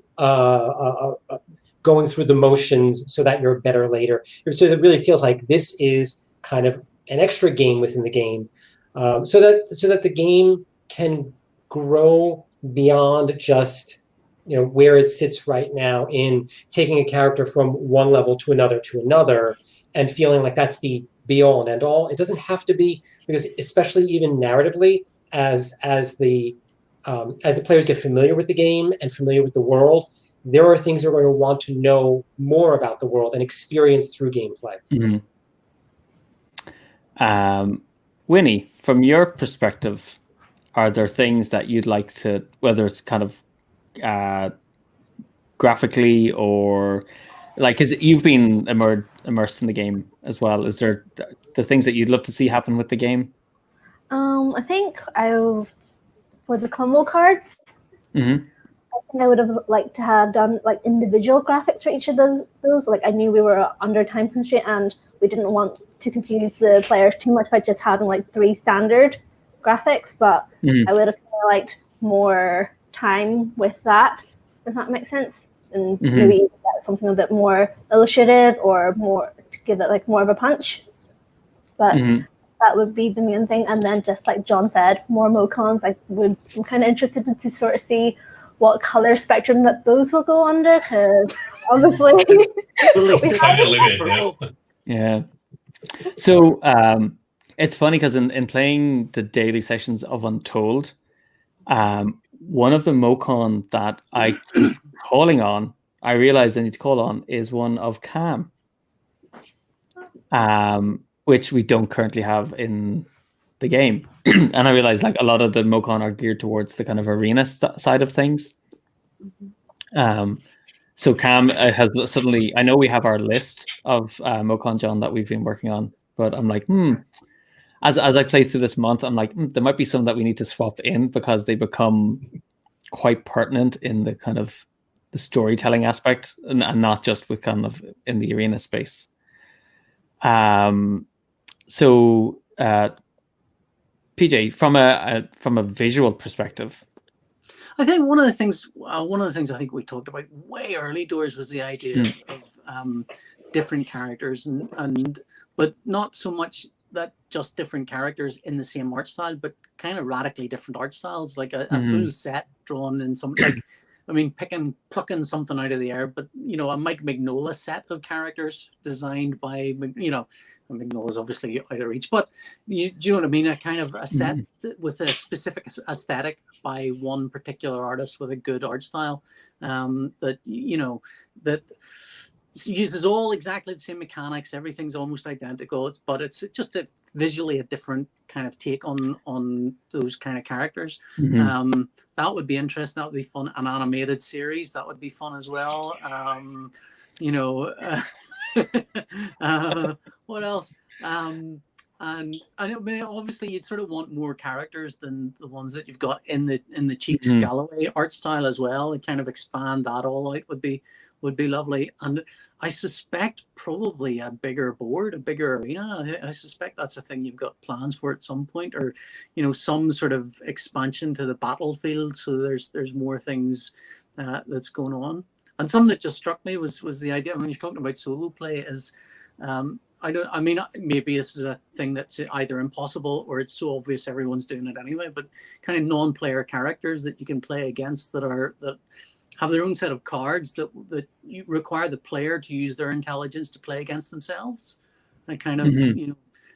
going through the motions so that you're better later. So it really feels like this is kind of an extra game within the game, so that the game can grow beyond just where it sits right now in taking a character from one level to another and feeling like that's the be all and end all. It doesn't have to be, because especially even narratively, as the players get familiar with the game and familiar with the world, there are things they're going to want to know more about the world and experience through gameplay. Winnie, from your perspective, are there things that you'd like to, whether it's kind of graphically or because you've been immersed in the game as well, is there the things that you'd love to see happen with the game? I think for the combo cards, I think I would have liked to have done individual graphics for each of those. I knew we were under time constraint and we didn't want to confuse the players too much by just having 3 standard graphics, but I would have liked more time with that, if that makes sense, and maybe get something a bit more illustrative or more to give it more of a punch. But that would be the main thing. And then just like John said, more Mocons. I'm kind of interested to sort of see what color spectrum that those will go under, because obviously it's kind of limited. Yeah. So it's funny because in playing the daily sessions of Untold, one of the Mocon that I keep calling on, I realize I need to call on, is one of Cam, which we don't currently have in the game. And I realize a lot of the Mocon are geared towards the kind of arena side of things. So Cam has suddenly, I know we have our list of Mocon, John, that we've been working on, but I'm like, as I play through this month, I'm like, there might be some that we need to swap in because they become quite pertinent in the kind of the storytelling aspect and not just with kind of in the arena space. So PJ, from a visual perspective, I think one of the things I think we talked about way early doors was the idea of different characters and but not so much that just different characters in the same art style, but kind of radically different art styles, like a full set drawn in some plucking something out of the air, but a Mike Mignola set of characters designed by Mignola's obviously out of reach, but do you know what I mean? A kind of a set with a specific aesthetic by one particular artist with a good art style, that uses all exactly the same mechanics. Everything's almost identical, but it's just visually a different kind of take on those kind of characters. That would be interesting. That would be fun. An animated series, that would be fun as well. What else? And I mean, obviously, you'd sort of want more characters than the ones that you've got in the Cheeks Galloway art style as well, and kind of expand that all out would be lovely. And I suspect probably a bigger board, a bigger arena. I suspect that's a thing you've got plans for at some point, or some sort of expansion to the battlefield. So there's more things that's going on. And something that just struck me was the idea when you're talking about solo play is, maybe this is a thing that's either impossible or it's so obvious everyone's doing it anyway, but kind of non-player characters that you can play against that have their own set of cards that you require the player to use their intelligence to play against themselves. And kind of,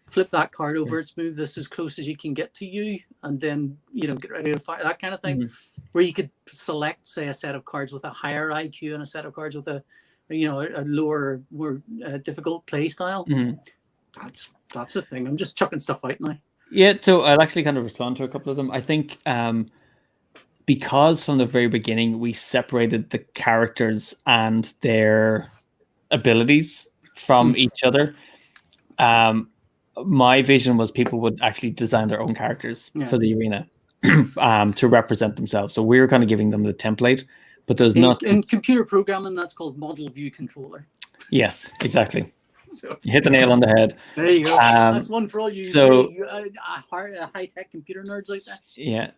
flip that card over, it's move this as close as you can get to you, and then, get ready to fight, that kind of thing. Where you could select, say, a set of cards with a higher IQ and a set of cards with a lower, more difficult play style. That's a thing. I'm just chucking stuff out now. Yeah, so I'll actually kind of respond to a couple of them. I think because from the very beginning we separated the characters and their abilities from each other, my vision was people would actually design their own characters for the arena to represent themselves. So we were kind of giving them the template, but there's not in computer programming, that's called model view controller. Yes, exactly. So you hit the nail on the head. There you go. That's one for all you high-tech computer nerds out there. Yeah.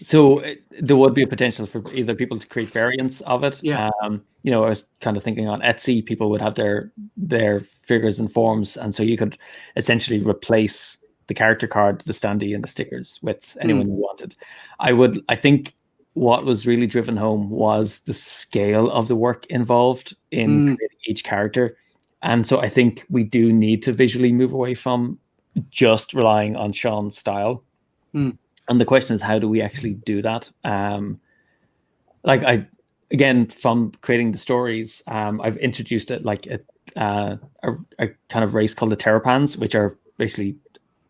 So there would be a potential for either people to create variants of it. Yeah. I was kind of thinking on Etsy, people would have their figures and forms, and so you could essentially replace the character card, the standee, and the stickers with anyone you wanted. I think what was really driven home was the scale of the work involved in creating each character. And so I think we do need to visually move away from just relying on Sean's style. And the question is, how do we actually do that? Again, from creating the stories, I've introduced it like a kind of race called the Terrapins, which are basically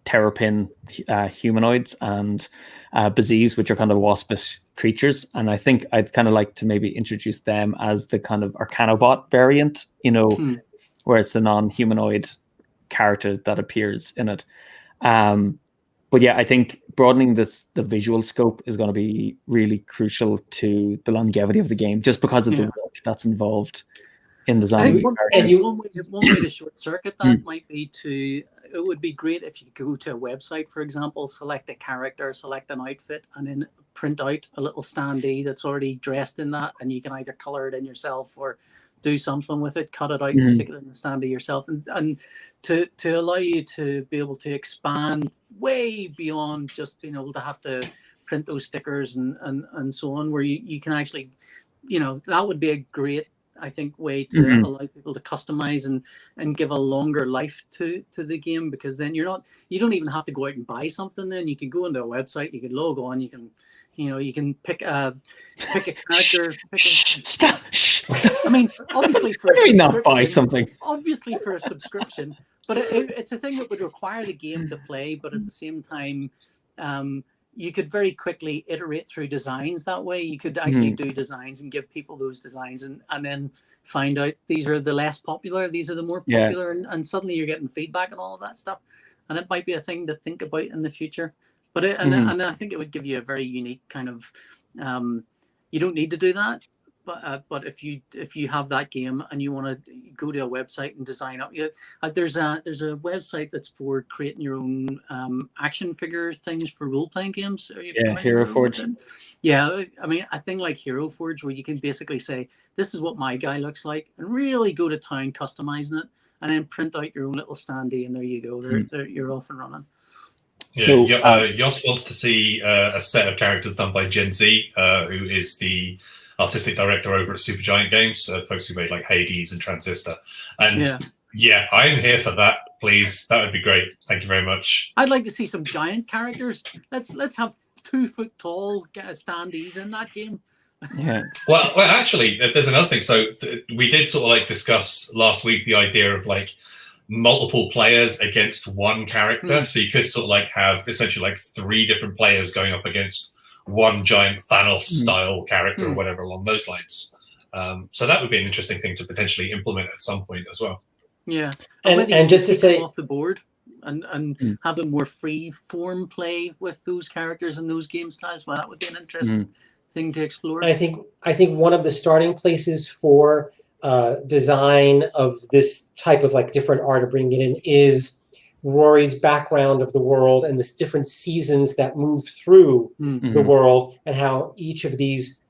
terrapin humanoids, and Bazees, which are kind of waspish creatures. And I think I'd kind of like to maybe introduce them as the kind of Arcanobot variant, where it's the non-humanoid character that appears in it. But yeah, I think broadening the visual scope is going to be really crucial to the longevity of the game, just because of the work that's involved in designing. One way to short circuit that might be it would be great if you could go to a website, for example, select a character, select an outfit, and then print out a little standee that's already dressed in that, and you can either color it in yourself or do something with it, cut it out and stick it in the standee yourself, and to allow you to be able to expand way beyond just being able to have to print those stickers and so on, where you can actually, that would be a great, I think, way to allow people to customize and give a longer life to the game, because then you don't even have to go out and buy something. Then you can go into a website, you can log on, you can pick a character. Stop. I mean, obviously for not buy something. Obviously for a subscription, but it's a thing that would require the game to play. But at the same time, you could very quickly iterate through designs that way. You could actually do designs and give people those designs, and then find out these are the less popular, these are the more popular, and suddenly you're getting feedback and all of that stuff. And it might be a thing to think about in the future. But and I think it would give you a very unique kind of. You don't need to do that. But if you have that game and you want to go to a website and design up, there's a website that's for creating your own action figure things for role playing games. Hero Forge. Yeah, I mean, a thing like Hero Forge, where you can basically say, this is what my guy looks like, and really go to town customizing it, and then print out your own little standee, and there you go. You're off and running. Yeah, So, Jos wants to see a set of characters done by Gen Z, who is the artistic director over at Supergiant Games, folks who made like Hades and Transistor. And I'm here for that. Please, that would be great. Thank you very much. I'd like to see some giant characters. Let's have 2 foot tall standees in that game. Yeah. Well, actually, there's another thing. So we did sort of like discuss last week the idea of like multiple players against one character. So you could sort of like have essentially like 3 different players going up against one giant Thanos style character or whatever along those lines. So that would be an interesting thing to potentially implement at some point as well. Yeah. And just to say, off the board and have a more free form play with those characters and those game styles, well, that would be an interesting thing to explore. I think one of the starting places for design of this type of like different art of bringing it in is Rory's background of the world and the different seasons that move through the world, and how each of these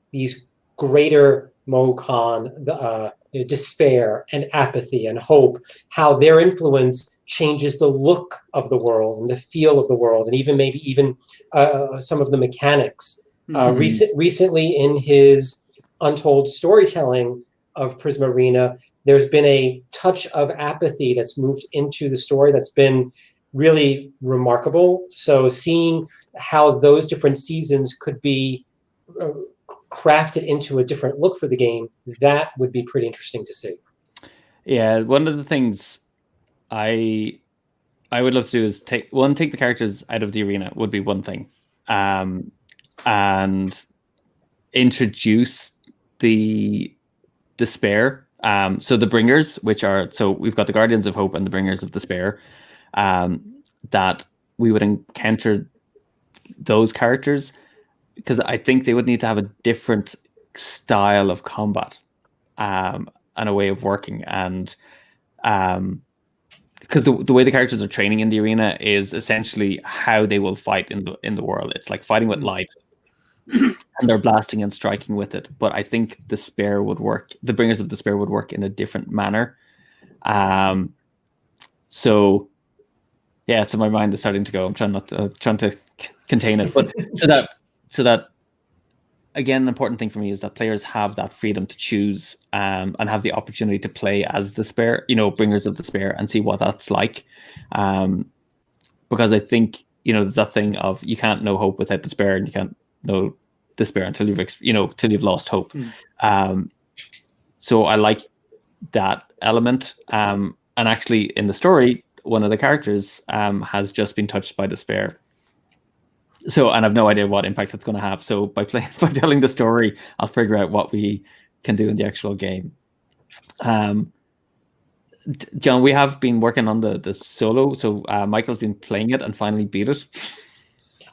greater Mokan, despair and apathy and hope, how their influence changes the look of the world and the feel of the world, and even some of the mechanics. Recently, in his untold storytelling of Prisma Arena, there's been a touch of apathy that's moved into the story that's been really remarkable. So seeing how those different seasons could be crafted into a different look for the game, that would be pretty interesting to see. Yeah, one of the things I would love to do is take the characters out of the arena would be one thing, and introduce the despair. So the Bringers, we've got the Guardians of Hope and the Bringers of Despair, that we would encounter those characters, because I think they would need to have a different style of combat and a way of working. And because the way the characters are training in the arena is essentially how they will fight in the world. It's like fighting with light. And they're blasting and striking with it. But I think Despair would work. The Bringers of Despair would work in a different manner. So Yeah, so my mind is starting to go. I'm trying to contain it, but so that again, an important thing for me is that players have that freedom to choose and have the opportunity to play as despair, bringers of despair, and see what that's like. Because I think there's that thing of you can't know hope without despair, and you can't know despair until you've lost hope. So I like that element. And actually, in the story, one of the characters has just been touched by despair. So, and I've no idea what impact it's going to have. So by telling the story, I'll figure out what we can do in the actual game. John, we have been working on the solo. So Michael's been playing it and finally beat it.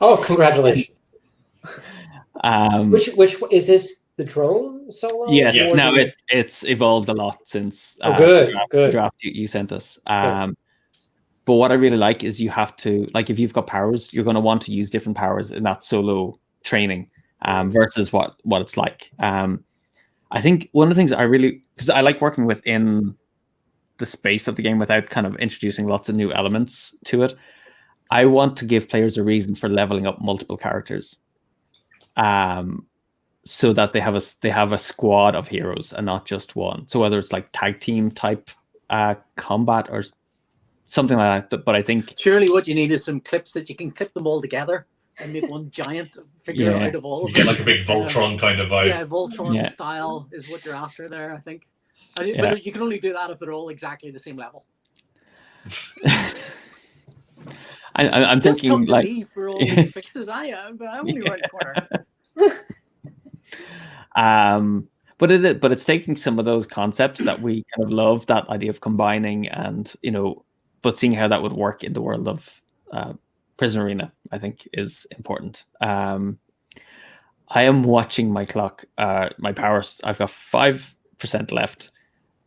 Oh, congratulations! Which is this? The drone solo? Yes. Yeah. No, it's evolved a lot since good. Draft you sent us. But what I really like is you have to, like, if you've got powers, you're going to want to use different powers in that solo training versus what it's like. I think one of the things because I like working within the space of the game without kind of introducing lots of new elements to it. I want to give players a reason for leveling up multiple characters, so that they have a squad of heroes and not just one. So whether it's like tag team type combat or something like that, but I think surely what you need is some clips that you can clip them all together and make one giant figure out of all of them. Get like a big Voltron kind of vibe. Yeah, Voltron style is what you're after there, I think. But you can only do that if they're all exactly the same level. I'm just thinking come to like me for all these fixes. I am, but I'm only right corner. But it's taking some of those concepts that we kind of love, that idea of combining and but seeing how that would work in the world of Prisma Arena, I think is important. I am watching my clock, my powers. I've got 5% left.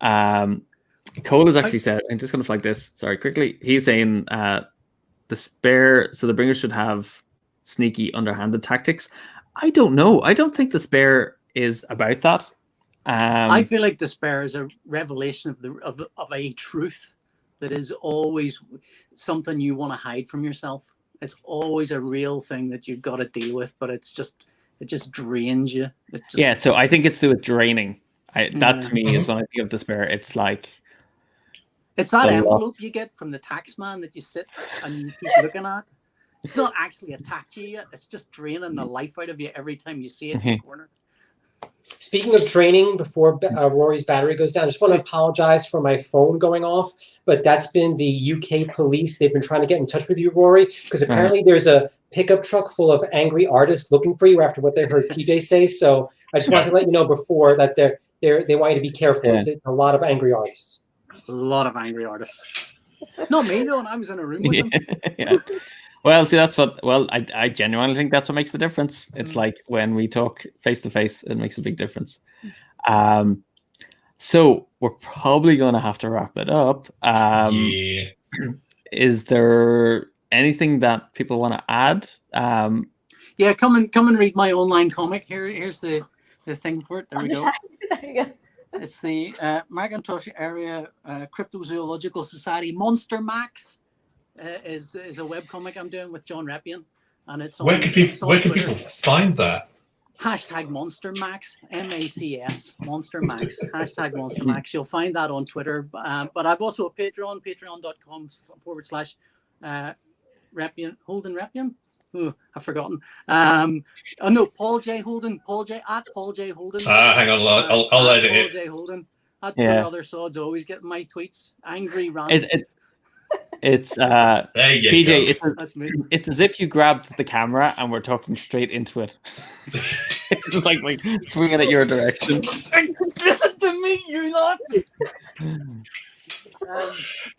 Cole has actually said, I'm just going to flag this. Sorry, quickly. He's saying despair. So the bringers should have sneaky, underhanded tactics. I don't know. I don't think despair is about that. I feel like despair is a revelation of a truth that is always something you want to hide from yourself. It's always a real thing that you've got to deal with, but it just drains you. So I think it's to do with draining. That to me is when I think of despair. It's like it's that envelope you get from the tax man that you sit and you keep looking at. It's not actually attacked you yet. It's just draining the life out of you every time you see it in the corner. Speaking of draining, before Rory's battery goes down, I just want to apologize for my phone going off, but that's been the UK police. They've been trying to get in touch with you, Rory, because apparently there's a pickup truck full of angry artists looking for you after what they heard PJ say. So I just wanted to let you know before that they want you to be careful. Yeah. It's a lot of angry artists. A lot of angry artists. Not me though, and I was in a room with them. Yeah. Well, see, I genuinely think that's what makes the difference. It's like when we talk face to face, it makes a big difference. So we're probably going to have to wrap it up. Is there anything that people want to add? Yeah, come and read my online comic. Here's the thing for it. There we go. There you go. It's the Macintosh Area Cryptozoological Society Monster Max. Is a webcomic I'm doing with John Reppian, and it's where can people find that? Hashtag Monster Max, MACS, Monster Max, hashtag Monster Max. You'll find that on Twitter, but I've also a Patreon, patreon.com/Reppian, Holden Reppian. Oh, I've forgotten. No, Paul J Holden, Paul J Holden. Hang on, I'll edit it. Paul J Holden. That poor other sods always get my tweets, angry rants. It's PJ. It's as if you grabbed the camera and we're talking straight into it. It's like swinging at your direction. Listen to me, you lot.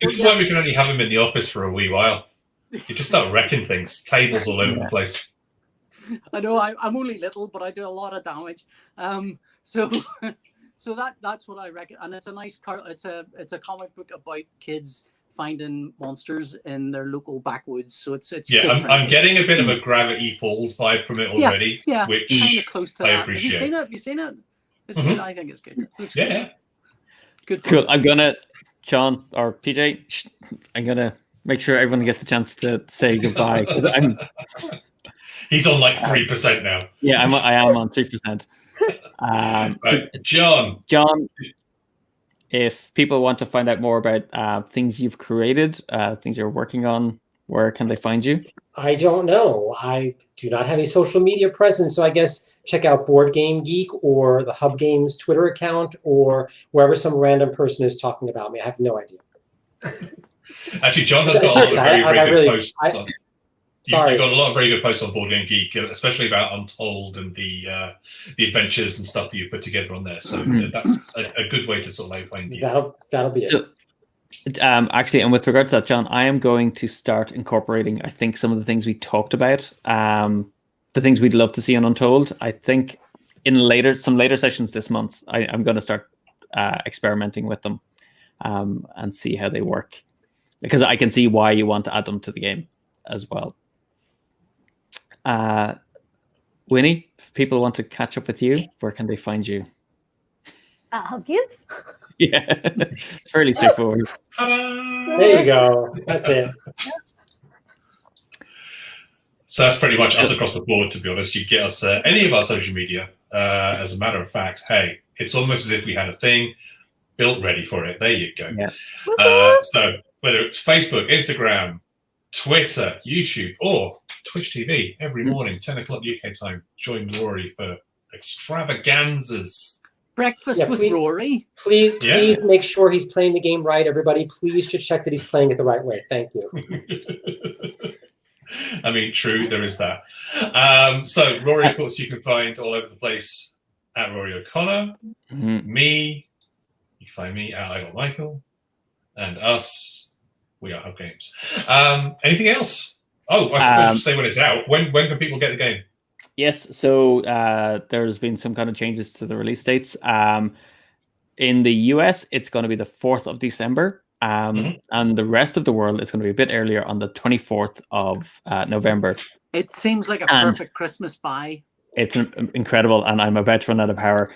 This is why we can only have him in the office for a wee while. You just start wrecking things, tables all over the place. I know I'm only little, but I do a lot of damage. So that's what I reckon, and it's a nice it's a comic book about kids finding monsters in their local backwoods. So it's I'm getting a bit of a Gravity Falls vibe from it already. Yeah, which kind of close to I that. appreciate. Have you seen it? It's good. I think it's good. It's good. Good. Cool. I'm gonna, Sean or PJ, I'm gonna make sure everyone gets a chance to say goodbye. 'Cause He's on like 3% now. Yeah, I am on 3%. Right. John, if people want to find out more about things you've created, things you're working on, where can they find you? I don't know. I do not have a social media presence, so I guess check out Board Game Geek or the Hub Games Twitter account or wherever some random person is talking about me. I have no idea. Actually, John has got a lot of very good posts. Sorry. You've got a lot of very good posts on Board Game Geek, especially about Untold and the adventures and stuff that you put together on there. So that's a good way to sort of like find you. That'll be it. So, actually, and with regard to that, John, I am going to start incorporating, I think, some of the things we talked about, the things we'd love to see on Untold. I think in some later sessions this month, I'm going to start experimenting with them and see how they work, because I can see why you want to add them to the game as well. Winnie, if people want to catch up with you, where can they find you? Hub Games. Yeah, it's fairly straightforward. There you go. That's it. So that's pretty much us across the board, to be honest. You get us any of our social media. As a matter of fact, hey, it's almost as if we had a thing built ready for it. There you go. Yeah. So whether it's Facebook, Instagram, Twitter, YouTube, or Twitch TV, every morning, 10 o'clock UK time, join Rory for extravaganzas. Breakfast with Rory. Please make sure he's playing the game right, everybody. Please just check that he's playing it the right way. Thank you. I mean, true, there is that. So Rory, of course, you can find all over the place at Rory O'Connor. Me, you can find me at I Got Michael. And us, we are Hub Games. Anything else? Oh, I suppose say when it's out. When can people get the game? Yes, so there's been some kind of changes to the release dates. In the US, it's going to be the 4th of December. And the rest of the world, it's going to be a bit earlier on the 24th of November. It seems like a perfect Christmas buy. It's incredible, and I'm about to run out of power.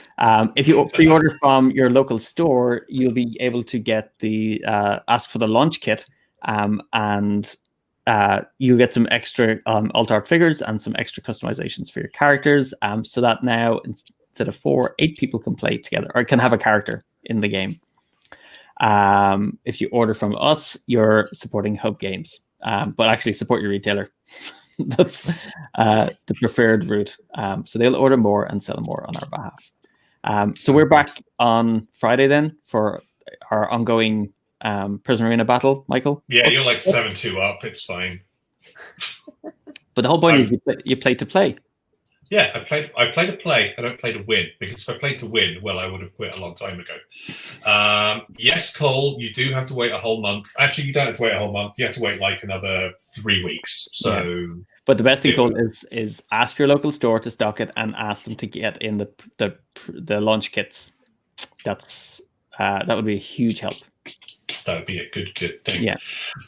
If you pre-order from your local store, you'll be able to get the ask for the launch kit, and you'll get some extra alt art figures and some extra customizations for your characters, so that now instead of 4, 8 people can play together or can have a character in the game. If you order from us, you're supporting Hub Games, but actually support your retailer. That's the preferred route. So they'll order more and sell more on our behalf. So we're back on Friday then for our ongoing Prisma Arena battle, Michael. Yeah, you're like 7-2 up. It's fine. But the whole point is you play to play. Yeah, I play to play. I don't play to win, because if I played to win, well, I would have quit a long time ago. Yes, Cole, you do have to wait a whole month. Actually, you don't have to wait a whole month. You have to wait like another 3 weeks. So, yeah. But the best thing, Cole, is ask your local store to stock it and ask them to get in the launch kits. That's that would be a huge help. That would be a good thing. Yeah.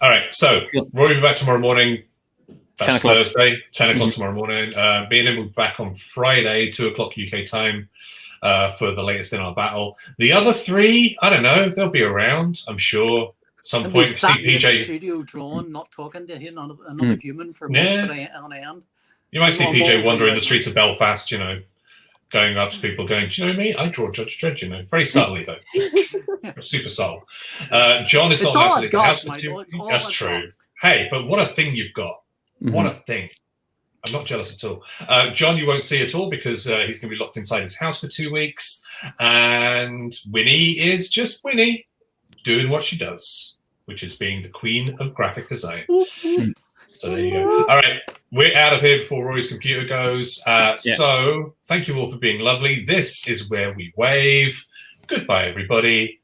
All right. So Rory will be back tomorrow morning. That's Thursday, 10 o'clock tomorrow morning. Me and him will be back on Friday, 2 o'clock UK time, for the latest in our battle. The other 3, I don't know, they'll be around, I'm sure. At some point, see PJ. Studio drawn, not talking to another human for months on end. You might see PJ wandering the streets of Belfast, going up to people going, do you know me? I draw Judge Dredd, very subtly, though. Super subtle. John is not allowed to leave the house for 2 weeks. That's true. Hey, but what a thing you've got. What a thing. I'm not jealous at all. John, you won't see at all because he's going to be locked inside his house for 2 weeks. And Winnie is just Winnie doing what she does, which is being the queen of graphic design. So there you go. All right. We're out of here before Rory's computer goes. So thank you all for being lovely. This is where we wave. Goodbye, everybody.